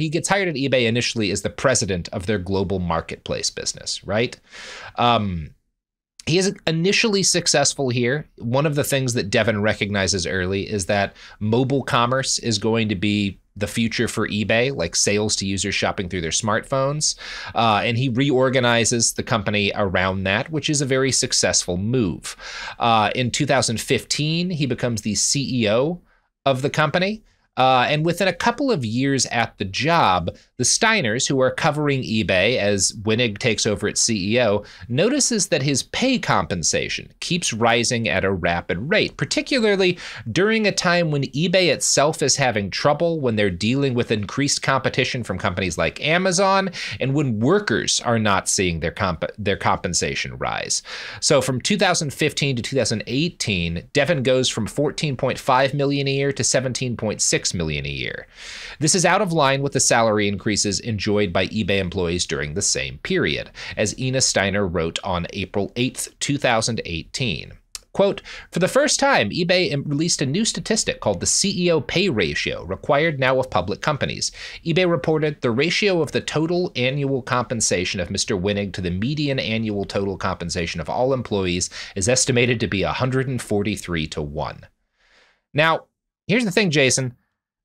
gets hired at eBay initially as the president of their global marketplace business, right? He is initially successful here. One of the things that Devin recognizes early is that mobile commerce is going to be the future for eBay, like sales to users shopping through their smartphones. And he reorganizes the company around that, which is a very successful move. In 2015, he becomes the CEO of the company. And within a couple of years at the job, the Steiners, who are covering eBay as Winnig takes over its CEO, notices that his pay compensation keeps rising at a rapid rate, particularly during a time when eBay itself is having trouble, when they're dealing with increased competition from companies like Amazon, and when workers are not seeing their compensation rise. So from 2015 to 2018, Devin goes from $14.5 million a year to $17.6 million a year. This is out of line with the salary increases enjoyed by eBay employees during the same period, as Ina Steiner wrote on April 8th, 2018. Quote, for the first time, eBay released a new statistic called the CEO pay ratio, required now of public companies. eBay reported the ratio of the total annual compensation of Mr. Winnig to the median annual total compensation of all employees is estimated to be 143 to 1. Now, here's the thing, Jason.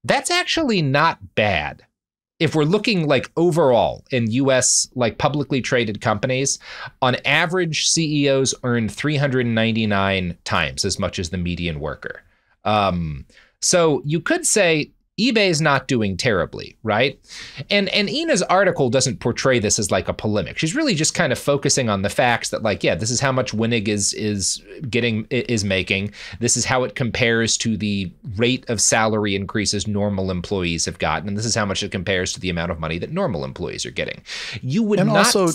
That's actually not bad. If we're looking like overall in US like publicly traded companies, on average, CEOs earn 399 times as much as the median worker. So you could say eBay's not doing terribly, right? And Ina's article doesn't portray this as like a polemic. She's really just kind of focusing on the facts that like, yeah, this is how much Winnig is making. This is how it compares to the rate of salary increases normal employees have gotten, and this is how much it compares to the amount of money that normal employees are getting. You would and not, also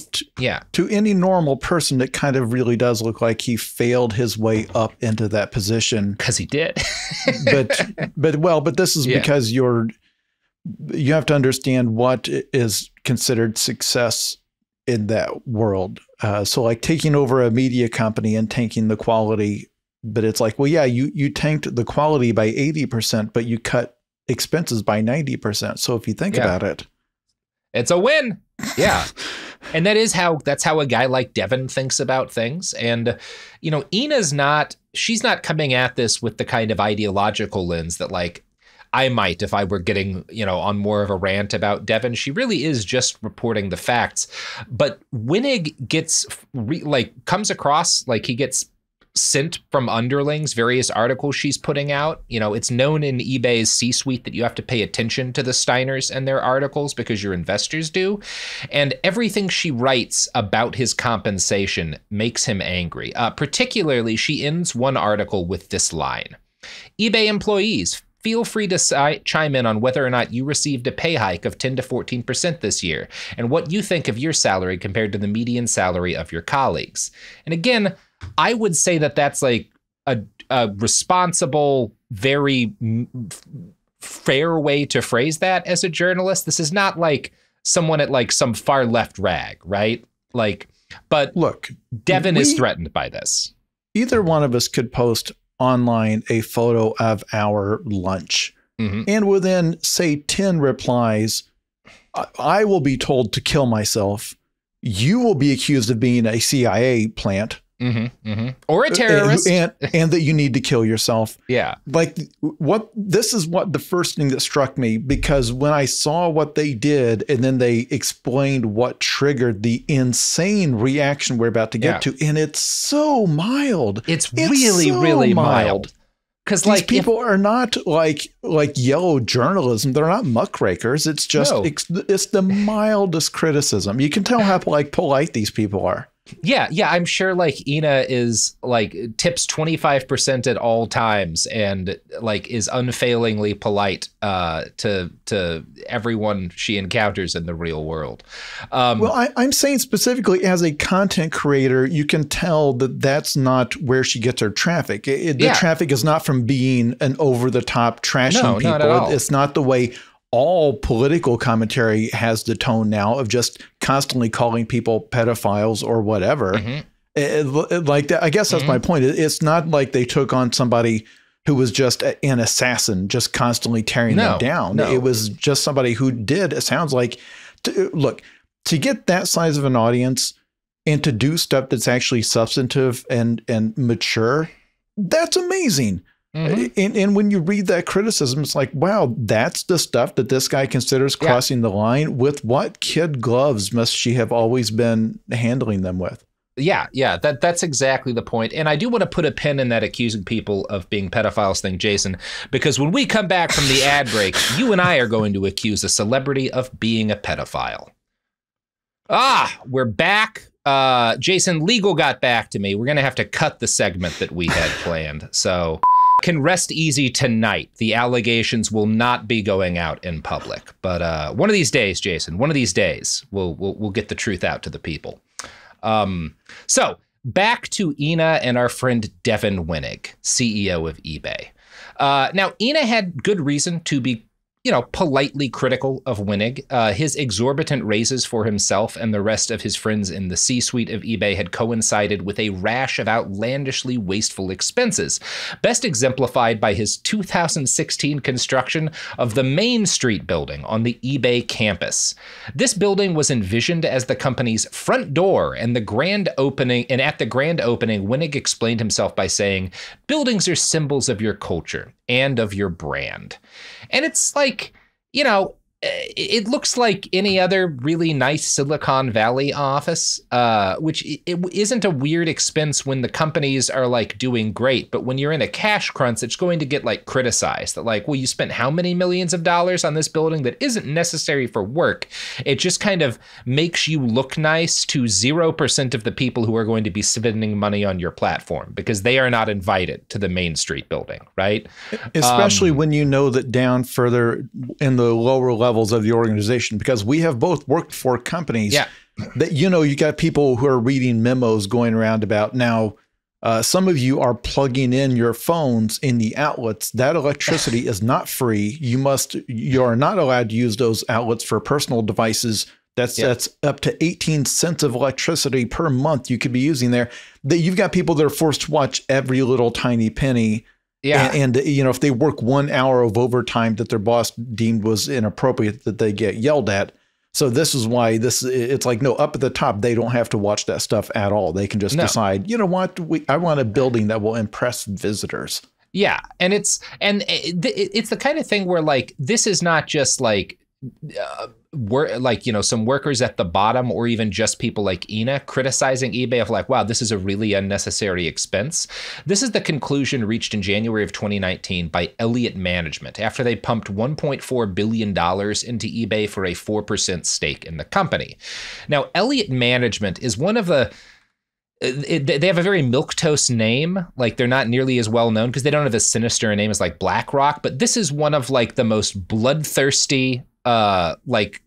to any normal person, it kind of really does look like he failed his way up into that position. Because he did. but this is because you have to understand what is considered success in that world. So like taking over a media company and tanking the quality, but it's like, well, yeah, you tanked the quality by 80%, but you cut expenses by 90%. So if you think about it, it's a win. Yeah. And that's how a guy like Devin thinks about things. And, you know, she's not coming at this with the kind of ideological lens that like, I might if I were getting, on more of a rant about Devin. She really is just reporting the facts. But Winnig comes across like he gets sent from underlings various articles she's putting out. It's known in eBay's C-suite that you have to pay attention to the Steiners and their articles because your investors do. And everything she writes about his compensation makes him angry. Particularly, she ends one article with this line. eBay employees, feel free to chime in on whether or not you received a pay hike of 10 to 14% this year and what you think of your salary compared to the median salary of your colleagues. And again, I would say that that's like a responsible, very fair way to phrase that as a journalist. This is not like someone at like some far left rag, right? But look, Devin is threatened by this. Either one of us could post online a photo of our lunch. Mm-hmm. And within, say, 10 replies, I will be told to kill myself. You will be accused of being a CIA plant. Mm-hmm, mm-hmm. Or a terrorist. And that you need to kill yourself. Yeah. This is what the first thing that struck me, because when I saw what they did and then they explained what triggered the insane reaction we're about to get to, and it's so mild. It's really, so really mild. Because these people are not like yellow journalism. They're not muckrakers. It's just, it's the mildest criticism. You can tell how polite these people are. Yeah, I'm sure Ina is tips 25% at all times and is unfailingly polite to everyone she encounters in the real world. Well, I'm saying specifically as a content creator, you can tell that that's not where she gets her traffic. The traffic is not from being an over-the-top trashing people. Not at all. It's not the way all political commentary has the tone now of just constantly calling people pedophiles or whatever. Mm-hmm. Like that, I guess that's my point. It's not like they took on somebody who was just an assassin, just constantly tearing them down. It was just somebody who did, it sounds like, to get that size of an audience, and to do stuff that's actually substantive and mature, that's amazing. And when you read that criticism, it's like, wow, that's the stuff that this guy considers crossing the line. With what kid gloves must she have always been handling them with? Yeah, that's exactly the point. And I do want to put a pin in that accusing people of being pedophiles thing, Jason, because when we come back from the ad break, you and I are going to accuse a celebrity of being a pedophile. We're back. Jason, legal got back to me. We're going to have to cut the segment that we had planned. So can rest easy tonight. The allegations will not be going out in public. But one of these days, Jason, one of these days, we'll get the truth out to the people. So back to Ina and our friend Devin Winnig, CEO of eBay. Now, Ina had good reason to be, politely critical of Winnig. His exorbitant raises for himself and the rest of his friends in the C-suite of eBay had coincided with a rash of outlandishly wasteful expenses, best exemplified by his 2016 construction of the Main Street building on the eBay campus. This building was envisioned as the company's front door, and at the grand opening, Winnig explained himself by saying, "Buildings are symbols of your culture and of your brand." And it's like, it looks like any other really nice Silicon Valley office, which it isn't a weird expense when the companies are like doing great. But when you're in a cash crunch, it's going to get like criticized that like, well, you spent how many millions of dollars on this building that isn't necessary for work. It just kind of makes you look nice to 0% of the people who are going to be spending money on your platform because they are not invited to the Main Street building, right? Especially when you know that down further in the lower levels of the organization, because we have both worked for companies that, you got people who are reading memos going around about now, some of you are plugging in your phones in the outlets. That electricity is not free. You are not allowed to use those outlets for personal devices. That's up to 18 cents of electricity per month you could be using there. That you've got people that are forced to watch every little tiny penny. Yeah. And if they work 1 hour of overtime that their boss deemed was inappropriate, that they get yelled at. So this is why it's like, no, up at the top, they don't have to watch that stuff at all. They can just decide, you know what, I want a building that will impress visitors. Yeah. And it's the kind of thing where like, this is not just like, some workers at the bottom or even just people like Ina criticizing eBay of like, wow, this is a really unnecessary expense. This is the conclusion reached in January of 2019 by Elliott Management after they pumped $1.4 billion into eBay for a 4% stake in the company. Now, Elliott Management is one of the they have a very milquetoast name. Like they're not nearly as well known because they don't have as sinister a name as like BlackRock. But this is one of like the most bloodthirsty like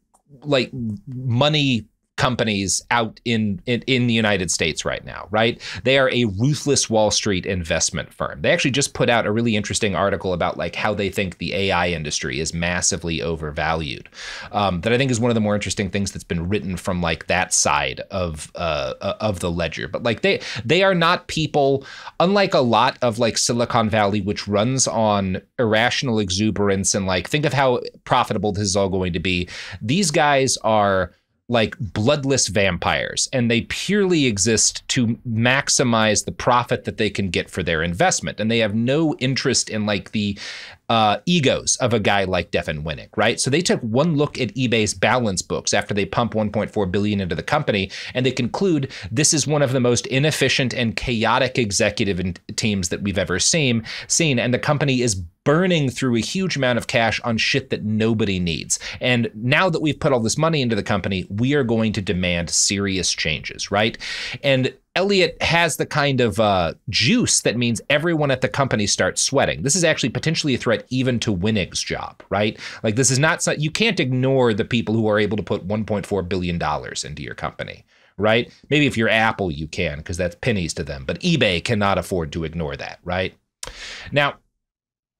money companies out in the United States right now, right? They are a ruthless Wall Street investment firm. They actually just put out a really interesting article about like how they think the AI industry is massively overvalued. That I think is one of the more interesting things that's been written from like that side of the ledger. But like they are not people, unlike a lot of like Silicon Valley, which runs on irrational exuberance and like think of how profitable this is all going to be. These guys are like bloodless vampires, and they purely exist to maximize the profit that they can get for their investment. And they have no interest in like the egos of a guy like Devin Winnig, right? So they took one look at eBay's balance books after they pump $1.4 billion into the company, and they conclude this is one of the most inefficient and chaotic executive teams that we've ever seen, and the company is burning through a huge amount of cash on shit that nobody needs. And now that we've put all this money into the company, we are going to demand serious changes, right? And Elliott has the kind of juice that means everyone at the company starts sweating. This is actually potentially a threat even to Winnig's job, right? Like this is not, you can't ignore the people who are able to put $1.4 billion into your company, right? Maybe if you're Apple, you can, because that's pennies to them, but eBay cannot afford to ignore that, right? Now,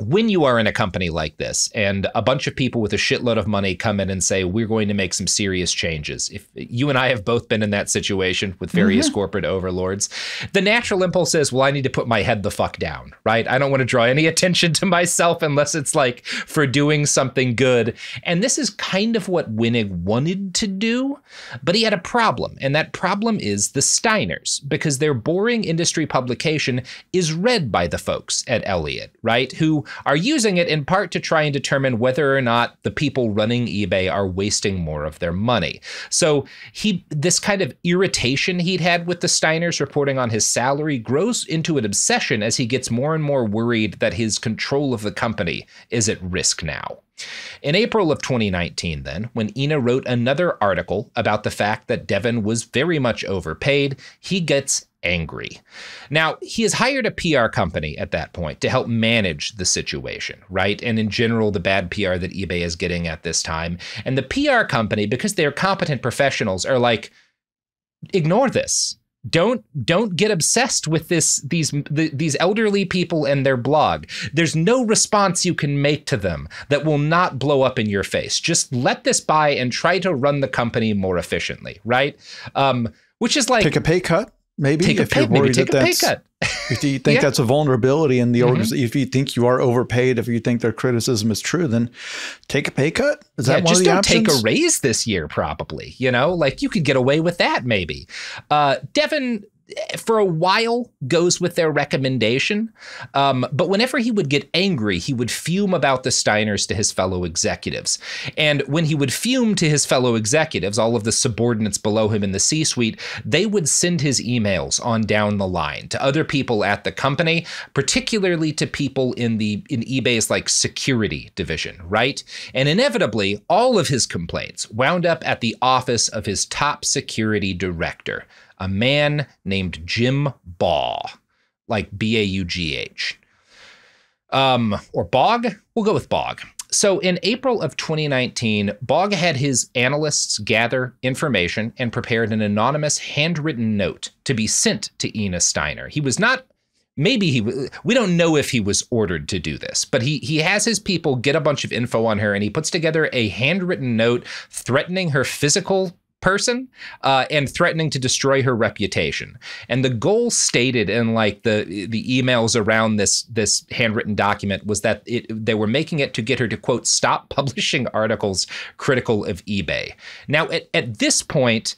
when you are in a company like this and a bunch of people with a shitload of money come in and say, we're going to make some serious changes. If you and I have both been in that situation with various corporate overlords, the natural impulse is, well, I need to put my head the fuck down, right? I don't want to draw any attention to myself unless it's like for doing something good. And this is kind of what Winnig wanted to do, but he had a problem. And that problem is the Steiners, because their boring industry publication is read by the folks at Elliott, right? Who are using it in part to try and determine whether or not the people running eBay are wasting more of their money. So this kind of irritation he'd had with the Steiners reporting on his salary grows into an obsession as he gets more and more worried that his control of the company is at risk now. In April of 2019, then, when Ina wrote another article about the fact that Devin was very much overpaid, he gets angry. Now, he has hired a PR company at that point to help manage the situation, right? And in general, the bad PR that eBay is getting at this time. And the PR company, because they're competent professionals, are like, ignore this. Don't get obsessed with these elderly people and their blog. There's no response you can make to them that will not blow up in your face. Just let this by and try to run the company more efficiently, right? Which is like, take a pay cut. Maybe take a pay cut. If you think that's a vulnerability in the organization, if you think you are overpaid, if you think their criticism is true, then take a pay cut. Is that one of the options? Just don't take a raise this year, probably. You know, like you could get away with that, maybe. Devin, for a while, goes with their recommendation. But whenever he would get angry, he would fume about the Steiners to his fellow executives. And when he would fume to his fellow executives, all of the subordinates below him in the C-suite, they would send his emails on down the line to other people at the company, particularly to people in eBay's like security division, right? And inevitably, all of his complaints wound up at the office of his top security director, a man named Jim Baugh, like B-A-U-G-H. Or Bog? We'll go with Bog. So in April of 2019, Bog had his analysts gather information and prepared an anonymous handwritten note to be sent to Ina Steiner. He was not, we don't know if he was ordered to do this, but he has his people get a bunch of info on her and he puts together a handwritten note threatening her physical person and threatening to destroy her reputation. And the goal stated in like the emails around this handwritten document was that they were making it to get her to, quote, stop publishing articles critical of eBay. Now, at this point,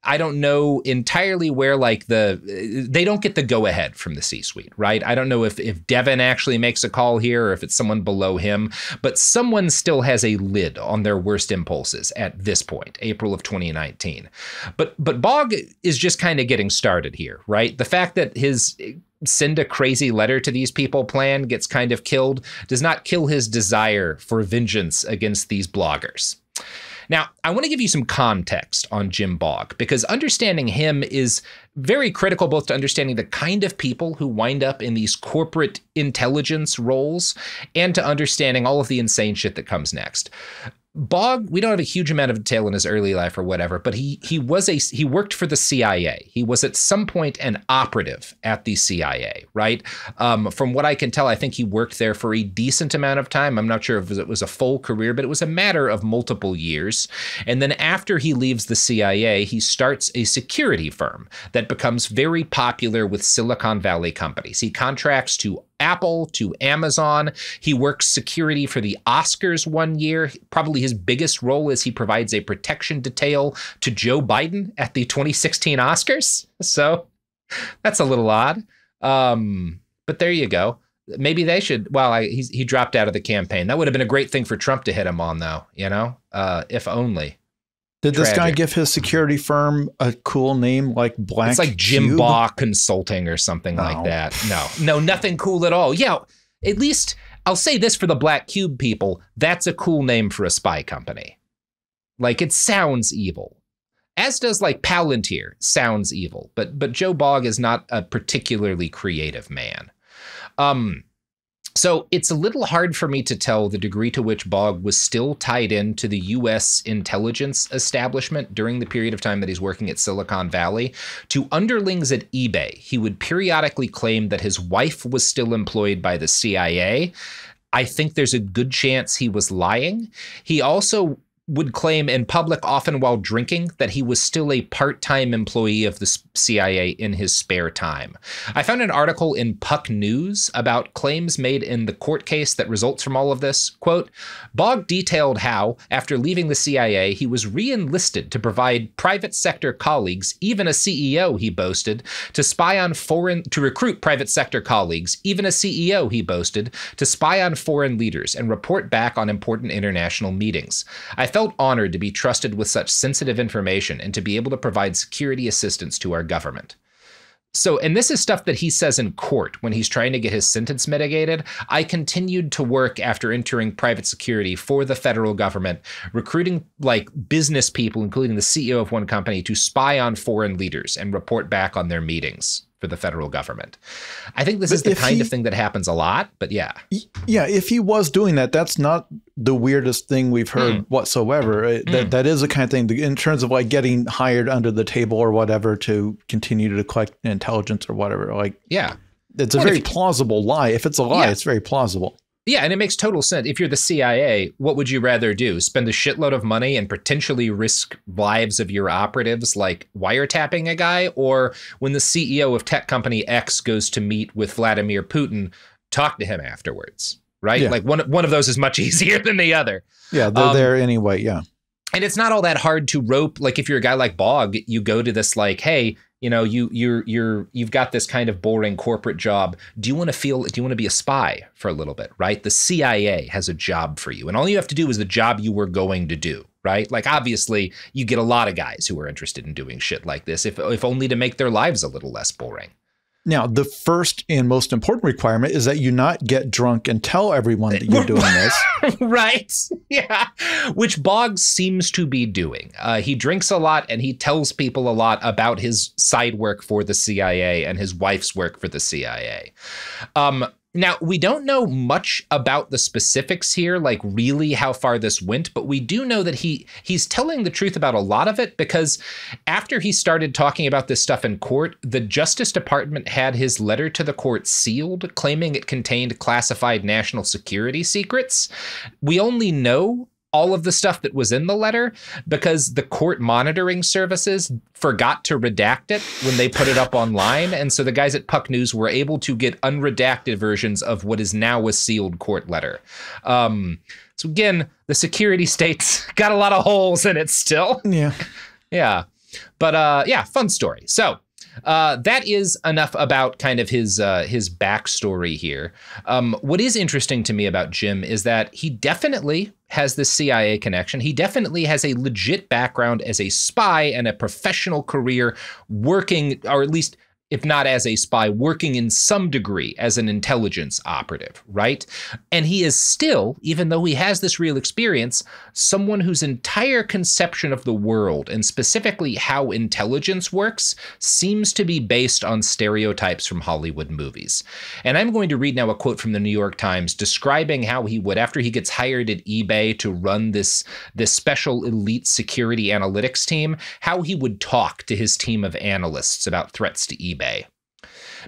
I don't know entirely where like they don't get the go ahead from the C-suite, right? I don't know if Devin actually makes a call here or if it's someone below him, but someone still has a lid on their worst impulses at this point, April of 2019. But Bog is just kind of getting started here, right? The fact that his send a crazy letter to these people plan gets kind of killed does not kill his desire for vengeance against these bloggers. Now, I want to give you some context on Jim Bog, because understanding him is very critical both to understanding the kind of people who wind up in these corporate intelligence roles and to understanding all of the insane shit that comes next. Bog, we don't have a huge amount of detail in his early life or whatever, but he worked for the CIA. He was at some point an operative at the CIA, right? From what I can tell, I think he worked there for a decent amount of time. I'm not sure if it was a full career, but it was a matter of multiple years. And then after he leaves the CIA, he starts a security firm that becomes very popular with Silicon Valley companies. He contracts to Apple, to Amazon. He works security for the Oscars one year. Probably his biggest role is he provides a protection detail to Joe Biden at the 2016 Oscars. So that's a little odd. But there you go. Maybe they should. Well, he dropped out of the campaign. That would have been a great thing for Trump to hit him on, though, you know, if only. Did this guy give his security firm a cool name like Black It's like Jim Baugh Consulting or something like that. No, nothing cool at all. Yeah, at least I'll say this for the Black Cube people. That's a cool name for a spy company. Like, it sounds evil. As does like Palantir sounds evil. But Joe Bog is not a particularly creative man. So it's a little hard for me to tell the degree to which Bogg was still tied into the U.S. intelligence establishment during the period of time that he's working at Silicon Valley. To underlings at eBay, he would periodically claim that his wife was still employed by the CIA. I think there's a good chance he was lying. He also would claim in public, often while drinking, that he was still a part-time employee of the CIA in his spare time. I found an article in Puck News about claims made in the court case that results from all of this. Quote, Bogg detailed how, after leaving the CIA, he was re-enlisted to provide private sector colleagues, even a CEO, he boasted, to recruit private sector colleagues, even a CEO, he boasted, to spy on foreign leaders and report back on important international meetings. I felt honored to be trusted with such sensitive information and to be able to provide security assistance to our government. So, and this is stuff that he says in court when he's trying to get his sentence mitigated. I continued to work after entering private security for the federal government, recruiting like business people, including the CEO of one company, to spy on foreign leaders and report back on their meetings for the federal government. I think this is the kind of thing that happens a lot, but yeah. Yeah, if he was doing that, that's not the weirdest thing we've heard whatsoever. That is the kind of thing in terms of like getting hired under the table or whatever to continue to collect intelligence or whatever. Like, yeah, it's a very plausible lie. If it's a lie, it's very plausible. Yeah, and it makes total sense. If you're the CIA, what would you rather do? Spend a shitload of money and potentially risk lives of your operatives, like wiretapping a guy? Or when the CEO of tech company X goes to meet with Vladimir Putin, talk to him afterwards, right? Yeah. Like one of those is much easier than the other. Yeah, they're there anyway, yeah. And it's not all that hard to rope. Like if you're a guy like Bogg, you go to this like, hey, you know, you've got this kind of boring corporate job. Do you want to be a spy for a little bit, right? The CIA has a job for you, and all you have to do is the job you were going to do, right? Like obviously you get a lot of guys who are interested in doing shit like this, if only to make their lives a little less boring. Now, the first and most important requirement is that you not get drunk and tell everyone that you're doing this. Right. Yeah. Which Bogg seems to be doing. He drinks a lot and he tells people a lot about his side work for the CIA and his wife's work for the CIA. Now, we don't know much about the specifics here, like really how far this went, but we do know that he's telling the truth about a lot of it, because after he started talking about this stuff in court, the Justice Department had his letter to the court sealed, claiming it contained classified national security secrets. We only know all of the stuff that was in the letter because the court monitoring services forgot to redact it when they put it up online. And so the guys at Puck News were able to get unredacted versions of what is now a sealed court letter. So again, the security state's got a lot of holes in it still. Yeah. Yeah. But yeah, fun story. So that is enough about kind of his backstory here. What is interesting to me about Jim is that he definitely has the CIA connection. He definitely has a legit background as a spy and a professional career working, or at least if not as a spy, working in some degree as an intelligence operative, right? And he is still, even though he has this real experience, someone whose entire conception of the world, and specifically how intelligence works, seems to be based on stereotypes from Hollywood movies. And I'm going to read now a quote from the New York Times describing how he would, after he gets hired at eBay to run this special elite security analytics team, how he would talk to his team of analysts about threats to eBay.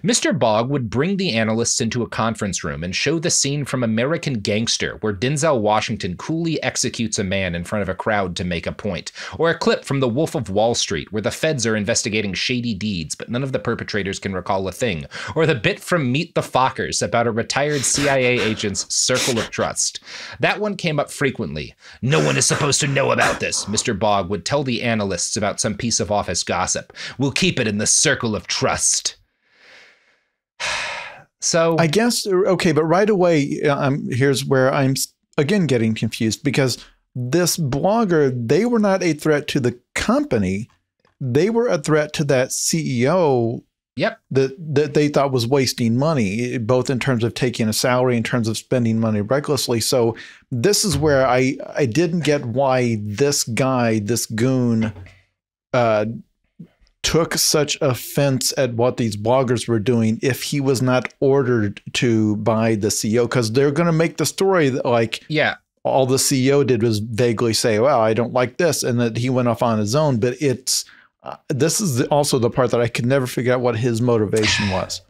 Mr. Bogg would bring the analysts into a conference room and show the scene from American Gangster, where Denzel Washington coolly executes a man in front of a crowd to make a point, or a clip from The Wolf of Wall Street, where the feds are investigating shady deeds, but none of the perpetrators can recall a thing, or the bit from Meet the Fockers about a retired CIA agent's circle of trust. That one came up frequently. No one is supposed to know about this, Mr. Bogg would tell the analysts about some piece of office gossip. We'll keep it in the circle of trust. So I guess, okay, but right away, here's where I'm again getting confused, because this blogger, they were not a threat to the company. They were a threat to that CEO. Yep. That they thought was wasting money, both in terms of taking a salary, in terms of spending money recklessly. So this is where I didn't get why this guy, this goon, took such offense at what these bloggers were doing if he was not ordered to by the CEO, because they're going to make the story that, like, yeah, all the CEO did was vaguely say, well, I don't like this, and that he went off on his own. But it's this is also the part that I could never figure out what his motivation was.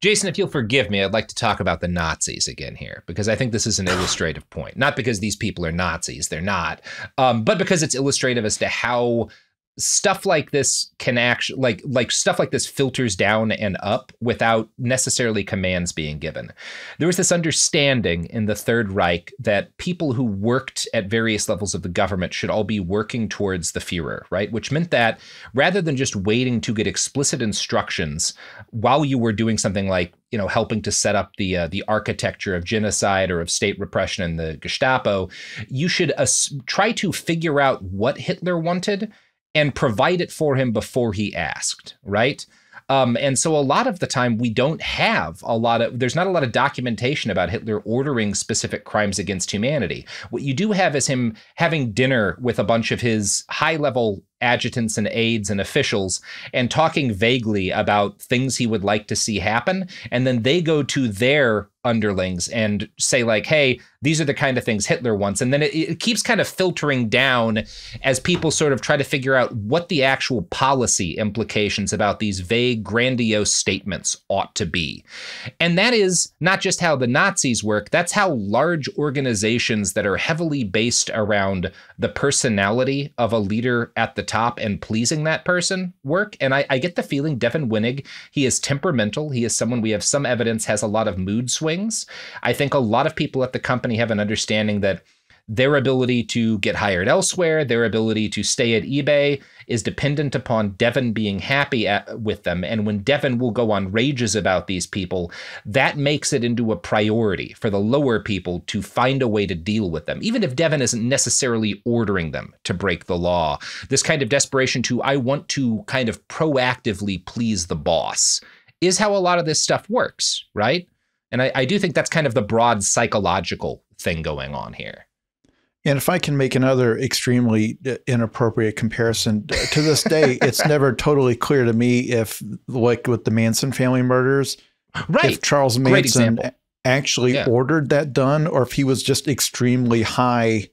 Jason, if you'll forgive me, I'd like to talk about the Nazis again here, because I think this is an illustrative point. Not because these people are Nazis, they're not, but because it's illustrative as to how stuff like this can actually, like stuff like this filters down and up without necessarily commands being given. There was this understanding in the Third Reich that people who worked at various levels of the government should all be working towards the Führer, right? Which meant that rather than just waiting to get explicit instructions while you were doing something like, you know, helping to set up the architecture of genocide or of state repression in the Gestapo, you should try to figure out what Hitler wanted and provide it for him before he asked, right? And so a lot of the time we don't have there's not a lot of documentation about Hitler ordering specific crimes against humanity. What you do have is him having dinner with a bunch of his high-level adjutants and aides and officials and talking vaguely about things he would like to see happen. And then they go to their underlings and say like, hey, these are the kind of things Hitler wants. And then it keeps kind of filtering down as people sort of try to figure out what the actual policy implications about these vague, grandiose statements ought to be. And that is not just how the Nazis work, that's how large organizations that are heavily based around the personality of a leader at the top and pleasing that person work. And I get the feeling Devin Winnig, he is temperamental. He is someone we have some evidence has a lot of mood swings. I think a lot of people at the company have an understanding that their ability to get hired elsewhere, their ability to stay at eBay is dependent upon Devin being happy with them. And when Devin will go on rages about these people, that makes it into a priority for the lower people to find a way to deal with them, even if Devin isn't necessarily ordering them to break the law. This kind of desperation to, I want to kind of proactively please the boss, is how a lot of this stuff works, right? And I do think that's kind of the broad psychological thing going on here. And if I can make another extremely inappropriate comparison, to this day, it's never totally clear to me if, like with the Manson family murders, right, if Charles Manson actually ordered that done, or if he was just extremely high,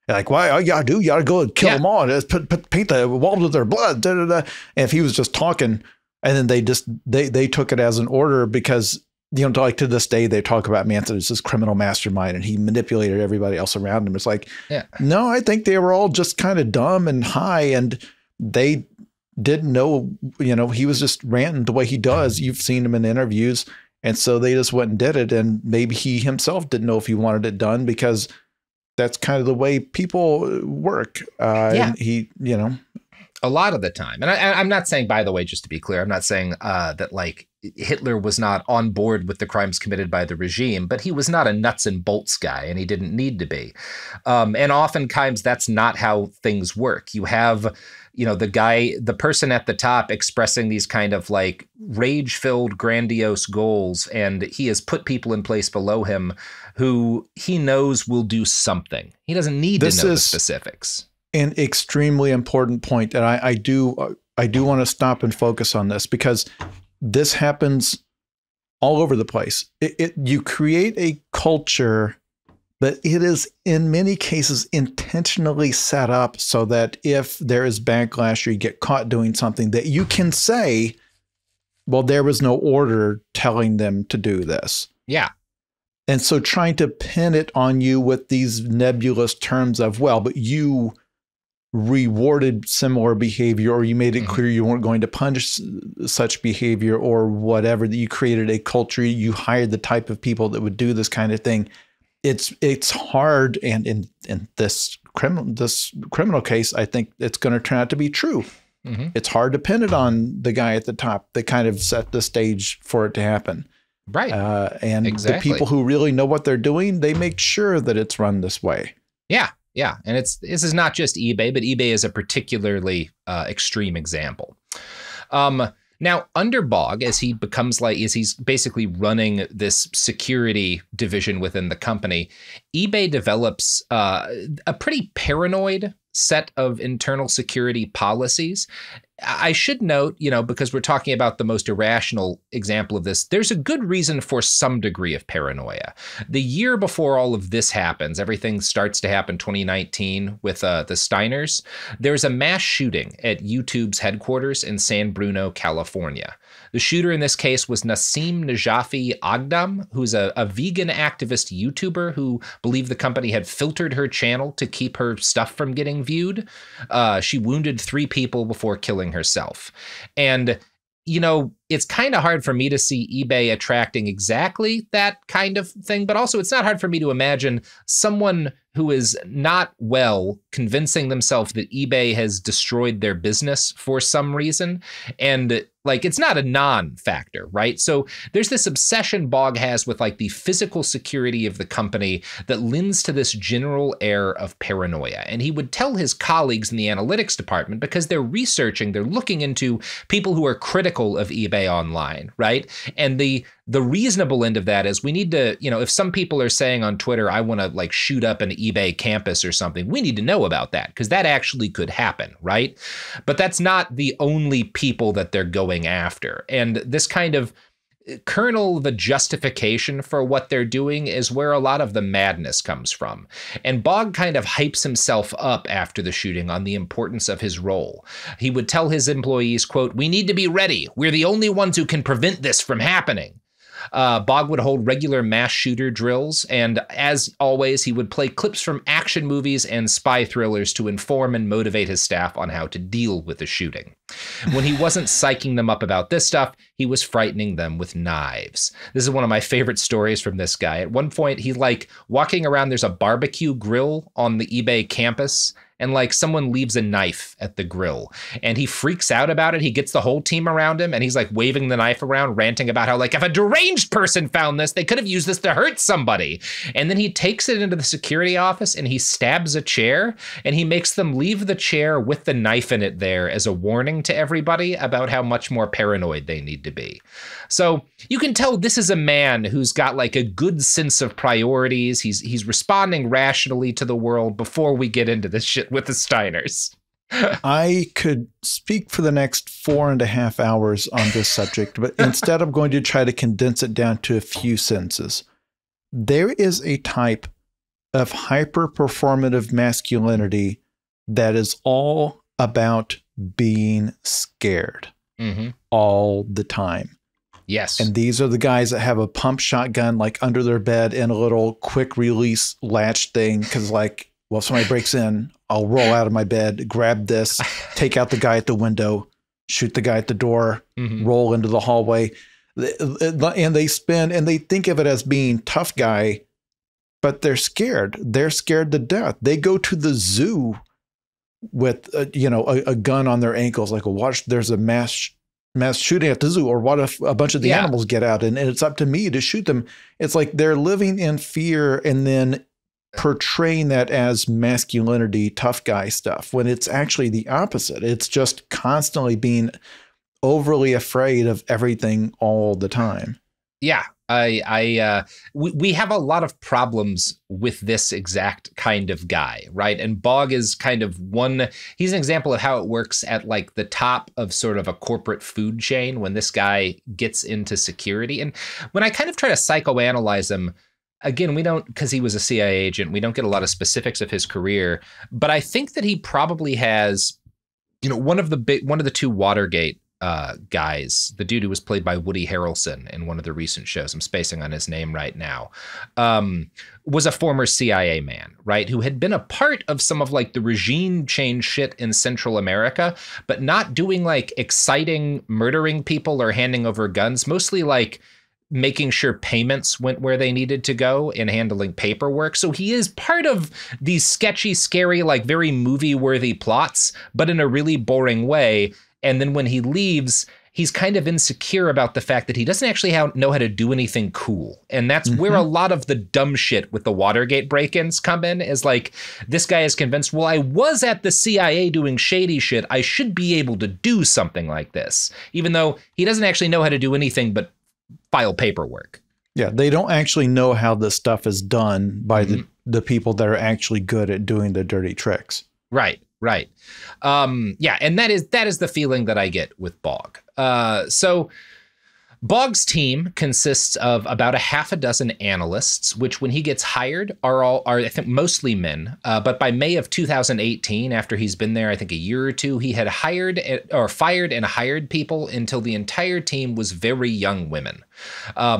like, why all you gotta do, you gotta go and kill them all, just paint the walls with their blood, da, da, da. And if he was just talking, and then they took it as an order because, you know, like to this day, they talk about Manson as this criminal mastermind and he manipulated everybody else around him. It's like, no, I think they were all just kind of dumb and high and they didn't know, you know, he was just ranting the way he does. You've seen him in interviews. And so they just went and did it. And maybe he himself didn't know if he wanted it done because that's kind of the way people work. And he, you know. A lot of the time. And I'm not saying, by the way, just to be clear, I'm not saying that like Hitler was not on board with the crimes committed by the regime, but he was not a nuts and bolts guy and he didn't need to be. And oftentimes that's not how things work. You have, you know, the person at the top expressing these kind of like rage-filled, grandiose goals, and he has put people in place below him who he knows will do something. He doesn't need to know the specifics. An extremely important point, and I do want to stop and focus on this because this happens all over the place. You create a culture, but it is in many cases intentionally set up so that if there is backlash or you get caught doing something, that you can say, well, there was no order telling them to do this. Yeah. And so trying to pin it on you with these nebulous terms of, well, but you rewarded similar behavior, or you made it clear you weren't going to punish such behavior or whatever, that you created a culture, you hired the type of people that would do this kind of thing. It's hard. And in this criminal case, I think it's going to turn out to be true. It's hard to pin it on the guy at the top that kind of set the stage for it to happen. Right. And the people who really know what they're doing, they make sure that it's run this way. Yeah. Yeah, and this is not just eBay, but eBay is a particularly extreme example. Now, under Bog, as he's basically running this security division within the company, eBay develops a pretty paranoid set of internal security policies. I should note, because we're talking about the most irrational example of this, there's a good reason for some degree of paranoia. The year before all of this happens, everything starts to happen 2019 with the Steiners. There's a mass shooting at YouTube's headquarters in San Bruno, California. The shooter in this case was Nassim Najafi Agdam, who's a vegan activist YouTuber who believed the company had filtered her channel to keep her stuff from getting viewed. She wounded 3 people before killing herself. And, it's kind of hard for me to see eBay attracting exactly that kind of thing, but also it's not hard for me to imagine someone who is not well convincing themselves that eBay has destroyed their business for some reason. And it's not a non-factor, right? So there's this obsession Bog has with the physical security of the company that lends to this general air of paranoia. And he would tell his colleagues in the analytics department, because they're looking into people who are critical of eBay online, right? And the reasonable end of that is we need to, if some people are saying on Twitter, I want to shoot up an eBay campus or something, we need to know about that, because that actually could happen, right? But that's not the only people that they're going after. And this kind of kernel, the justification for what they're doing, is where a lot of the madness comes from. And Bog kind of hypes himself up after the shooting on the importance of his role. He would tell his employees, quote, "We need to be ready. We're the only ones who can prevent this from happening." Bog would hold regular mass shooter drills, and as always, he would play clips from action movies and spy thrillers to inform and motivate his staff on how to deal with the shooting. When he wasn't psyching them up about this stuff, he was frightening them with knives. This is one of my favorite stories from this guy. At one point, he's walking around, there's a barbecue grill on the eBay campus, and someone leaves a knife at the grill, and he freaks out about it. He gets the whole team around him, and he's waving the knife around, ranting about how if a deranged person found this, they could have used this to hurt somebody. And then he takes it into the security office and he stabs a chair, and he makes them leave the chair with the knife in it there as a warning to everybody about how much more paranoid they need to be. So you can tell this is a man who's got a good sense of priorities. He's responding rationally to the world before we get into this shit with the Steiners. I could speak for the next 4.5 hours on this subject, but instead I'm going to try to condense it down to a few sentences. There is a type of hyper-performative masculinity that is all about being scared all the time. Yes. And these are the guys that have a pump shotgun under their bed and a little quick release latch thing, because well, if somebody breaks in, I'll roll out of my bed, grab this, take out the guy at the window, shoot the guy at the door, roll into the hallway. And they think of it as being tough guy, but they're scared. They're scared to death. They go to the zoo with, a gun on their ankles. Watch, there's a mass shooting at the zoo, or what if a bunch of the animals get out and it's up to me to shoot them? It's they're living in fear and then portraying that as masculinity, tough guy stuff, when it's actually the opposite. It's just constantly being overly afraid of everything all the time. Yeah. We have a lot of problems with this exact kind of guy, right? And Bog is kind of he's an example of how it works at the top of sort of a corporate food chain when this guy gets into security. And when I kind of try to psychoanalyze him, again, we don't, because he was a CIA agent, we don't get a lot of specifics of his career, but I think that he probably has, one of the 2 Watergate guys, the dude who was played by Woody Harrelson in one of the recent shows, I'm spacing on his name right now, was a former CIA man, right? Who had been a part of some of the regime change shit in Central America, but not doing exciting murdering people or handing over guns, mostly making sure payments went where they needed to go and handling paperwork. So he is part of these sketchy, scary, very movie-worthy plots, but in a really boring way. And then when he leaves, he's kind of insecure about the fact that he doesn't actually know how to do anything cool. And that's where a lot of the dumb shit with the Watergate break-ins come in, is this guy is convinced, well, I was at the CIA doing shady shit. I should be able to do something like this, even though he doesn't actually know how to do anything but file paperwork. Yeah, they don't actually know how this stuff is done by the people that are actually good at doing the dirty tricks. Right, right. Yeah, and that is the feeling that I get with Bog. So Bog's team consists of about a half a dozen analysts, which when he gets hired are I think mostly men. But by May of 2018, after he's been there, I think a year or two, he had fired and hired people until the entire team was very young women.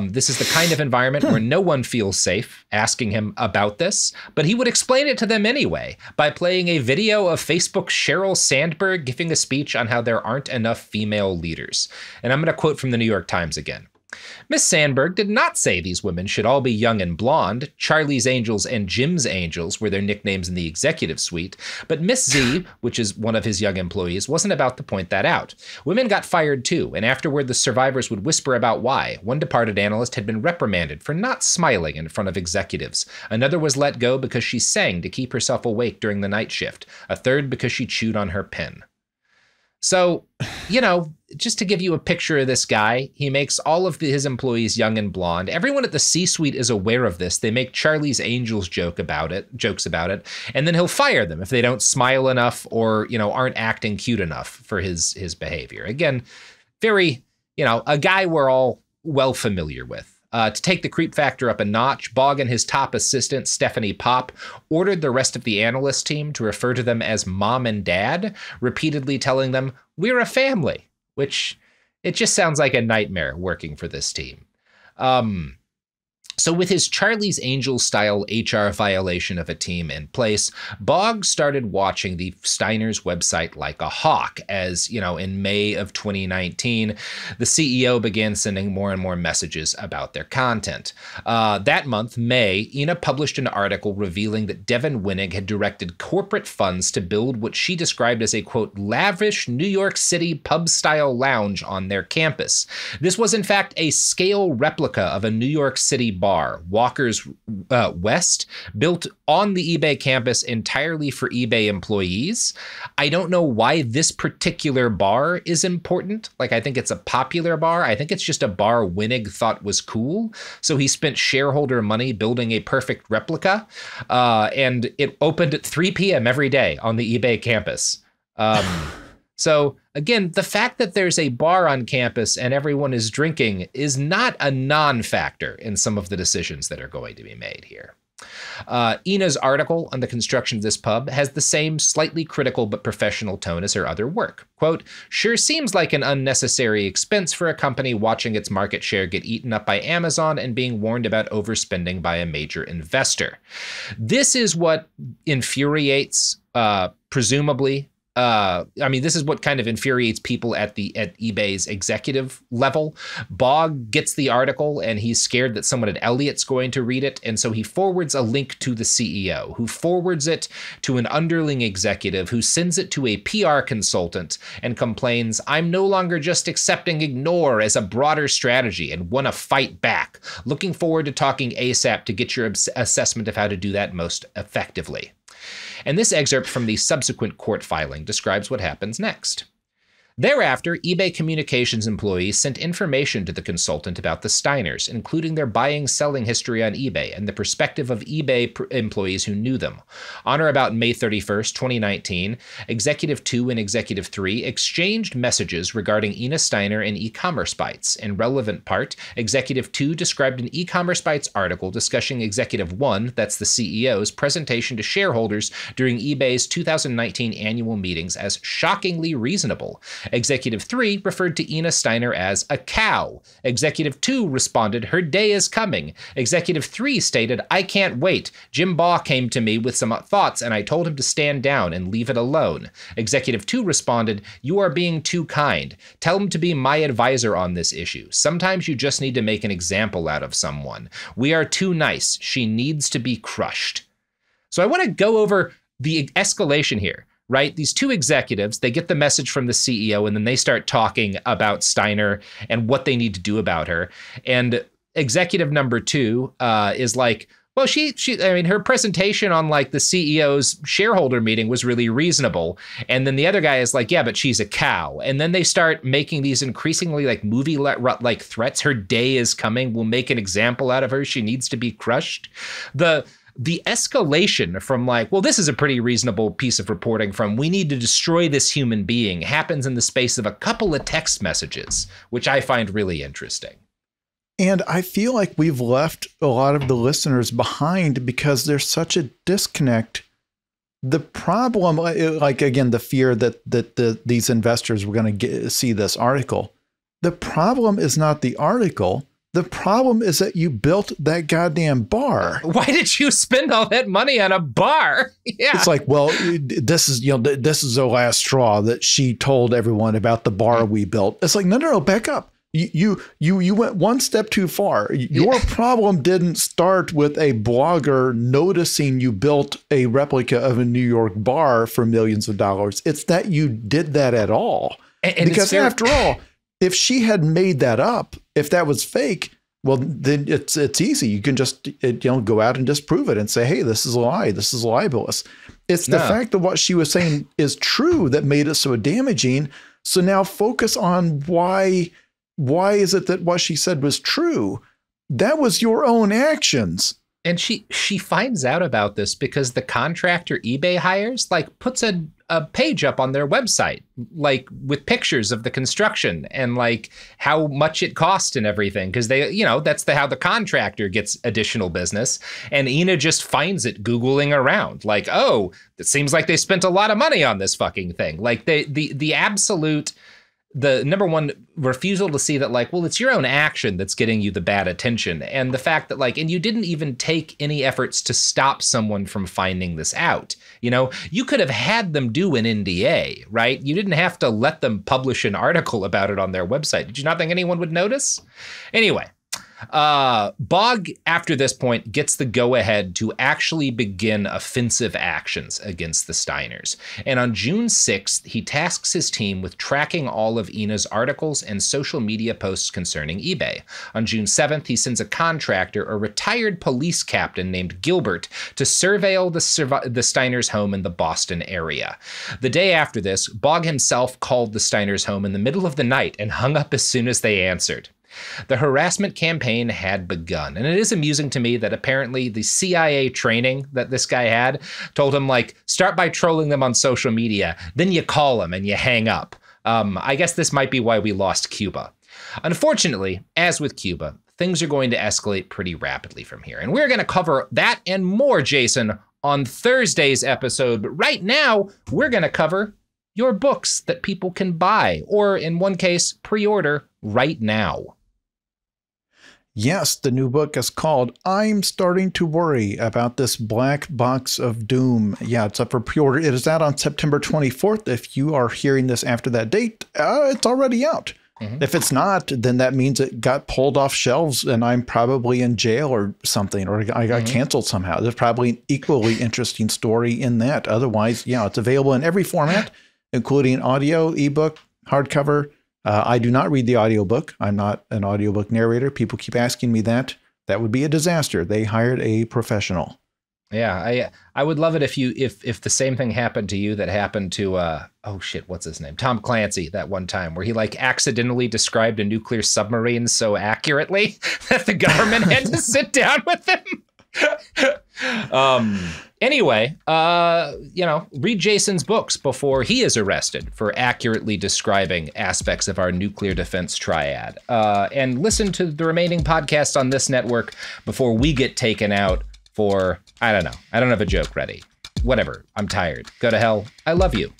This is the kind of environment where no one feels safe asking him about this, but he would explain it to them anyway by playing a video of Facebook's Sheryl Sandberg giving a speech on how there aren't enough female leaders. And I'm going to quote from the New York Times again. Miss Sandberg did not say these women should all be young and blonde. Charlie's Angels and Jim's Angels were their nicknames in the executive suite. But Miss Z, which is one of his young employees, wasn't about to point that out. Women got fired too, and afterward the survivors would whisper about why. One departed analyst had been reprimanded for not smiling in front of executives. Another was let go because she sang to keep herself awake during the night shift. A third because she chewed on her pen. So, just to give you a picture of this guy, he makes all of his employees young and blonde. Everyone at the C-suite is aware of this. They make Charlie's Angels jokes about it, and then he'll fire them if they don't smile enough or, aren't acting cute enough for his behavior. Again, very, a guy we're all well familiar with. To take the creep factor up a notch, Bog and his top assistant, Stephanie Pop, ordered the rest of the analyst team to refer to them as mom and dad, repeatedly telling them, "We're a family," which it just sounds like a nightmare working for this team. So with his Charlie's Angels style HR violation of a team in place, Bog started watching the Steiner's website like a hawk as, in May of 2019, the CEO began sending more and more messages about their content. That month, May, Ina published an article revealing that Devin Winnig had directed corporate funds to build what she described as a, quote, lavish New York City pub-style lounge on their campus. This was, in fact, a scale replica of a New York City bar, Walker's West, built on the eBay campus entirely for eBay employees. I don't know why this particular bar is important. I think it's a popular bar. I think it's just a bar Winnig thought was cool. So he spent shareholder money building a perfect replica. And it opened at 3 p.m. every day on the eBay campus. So again, the fact that there's a bar on campus and everyone is drinking is not a non-factor in some of the decisions that are going to be made here. Ina's article on the construction of this pub has the same slightly critical but professional tone as her other work. Quote, "Sure seems like an unnecessary expense for a company watching its market share get eaten up by Amazon and being warned about overspending by a major investor." This is what infuriates, presumably, this is what kind of infuriates people at eBay's executive level. Bog gets the article and he's scared that someone at Elliott's going to read it. And so he forwards a link to the CEO, who forwards it to an underling executive, who sends it to a PR consultant and complains, "I'm no longer just accepting ignore as a broader strategy and want to fight back. Looking forward to talking ASAP to get your assessment of how to do that most effectively." And this excerpt from the subsequent court filing describes what happens next. Thereafter, eBay communications employees sent information to the consultant about the Steiners, including their buying-selling history on eBay and the perspective of eBay employees who knew them. On or about May 31st, 2019, Executive 2 and Executive 3 exchanged messages regarding Ina Steiner and e-commerce bytes. In relevant part, Executive 2 described an e-commerce bytes article discussing Executive 1, that's the CEO's, presentation to shareholders during eBay's 2019 annual meetings as shockingly reasonable. Executive 3 referred to Ina Steiner as a cow. Executive 2 responded, "Her day is coming." Executive 3 stated, "I can't wait. Jim Baugh came to me with some thoughts and I told him to stand down and leave it alone." Executive 2 responded, "You are being too kind. Tell him to be my advisor on this issue. Sometimes you just need to make an example out of someone. We are too nice. She needs to be crushed." So I want to go over the escalation here. Right? These two executives, they get the message from the CEO and then they start talking about Steiner and what they need to do about her. And executive number 2 is like, well, her presentation on the CEO's shareholder meeting was really reasonable. And then the other guy is like, yeah, but she's a cow. And then they start making these increasingly movie-like threats. Her day is coming. We'll make an example out of her. She needs to be crushed. the escalation from like, well, this is a pretty reasonable piece of reporting from we need to destroy this human being happens in the space of a couple of text messages, which I find really interesting. And I feel like we've left a lot of the listeners behind because there's such a disconnect. The problem, like, again, the fear that these investors were going to see this article. The problem is not the article. The problem is that you built that goddamn bar. Why did you spend all that money on a bar? Yeah. It's like, well, this is the last straw that she told everyone about the bar we built. It's like, no, back up. You went one step too far. Your problem didn't start with a blogger noticing you built a replica of a New York bar for millions of dollars. It's that you did that at all. And because after all, if she had made that up, if that was fake, well, then it's easy. You can just go out and disprove it and say, hey, this is a lie. This is libelous. It's the fact that what she was saying is true that made it so damaging. So now focus on why is it that what she said was true? That was your own actions. And she finds out about this because the contractor eBay hires like puts a page up on their website, like with pictures of the construction and like how much it cost and everything. Cause they, that's how the contractor gets additional business. And Ina just finds it Googling around like, oh, it seems like they spent a lot of money on this fucking thing. Like the absolute, the number one refusal to see that like, well, it's your own action that's getting you the bad attention. And the fact that like, and you didn't even take any efforts to stop someone from finding this out. You could have had them do an NDA, right? You didn't have to let them publish an article about it on their website. Did you not think anyone would notice? Anyway. Bog, after this point, gets the go-ahead to actually begin offensive actions against the Steiners. And on June 6th, he tasks his team with tracking all of Ina's articles and social media posts concerning eBay. On June 7th, he sends a contractor, a retired police captain named Gilbert, to surveil the Steiners' home in the Boston area. The day after this, Bog himself called the Steiners' home in the middle of the night and hung up as soon as they answered. The harassment campaign had begun, and it is amusing to me that apparently the CIA training that this guy had told him, like, start by trolling them on social media, then you call them and you hang up. I guess this might be why we lost Cuba. Unfortunately, as with Cuba, things are going to escalate pretty rapidly from here, and we're going to cover that and more, Jason, on Thursday's episode. But right now, we're going to cover your books that people can buy, or in one case, pre-order right now. Yes, the new book is called I'm Starting to Worry About This Black Box of Doom. Yeah, it's up for pre-order. It is out on September 24th. If you are hearing this after that date, it's already out. Mm-hmm. If it's not, then that means it got pulled off shelves and I'm probably in jail or something, or I got canceled somehow. There's probably an equally interesting story in that. Otherwise, yeah, it's available in every format, including audio, ebook, hardcover. I do not read the audiobook. I'm not an audiobook narrator. People keep asking me that. That would be a disaster. They hired a professional. Yeah, I would love it if the same thing happened to you that happened to oh shit, what's his name? Tom Clancy that one time where he like accidentally described a nuclear submarine so accurately that the government had to sit down with him. Anyway, read Jason's books before he is arrested for accurately describing aspects of our nuclear defense triad. And listen to the remaining podcasts on this network before we get taken out for, I don't know. I don't have a joke ready. Whatever. I'm tired. Go to hell. I love you.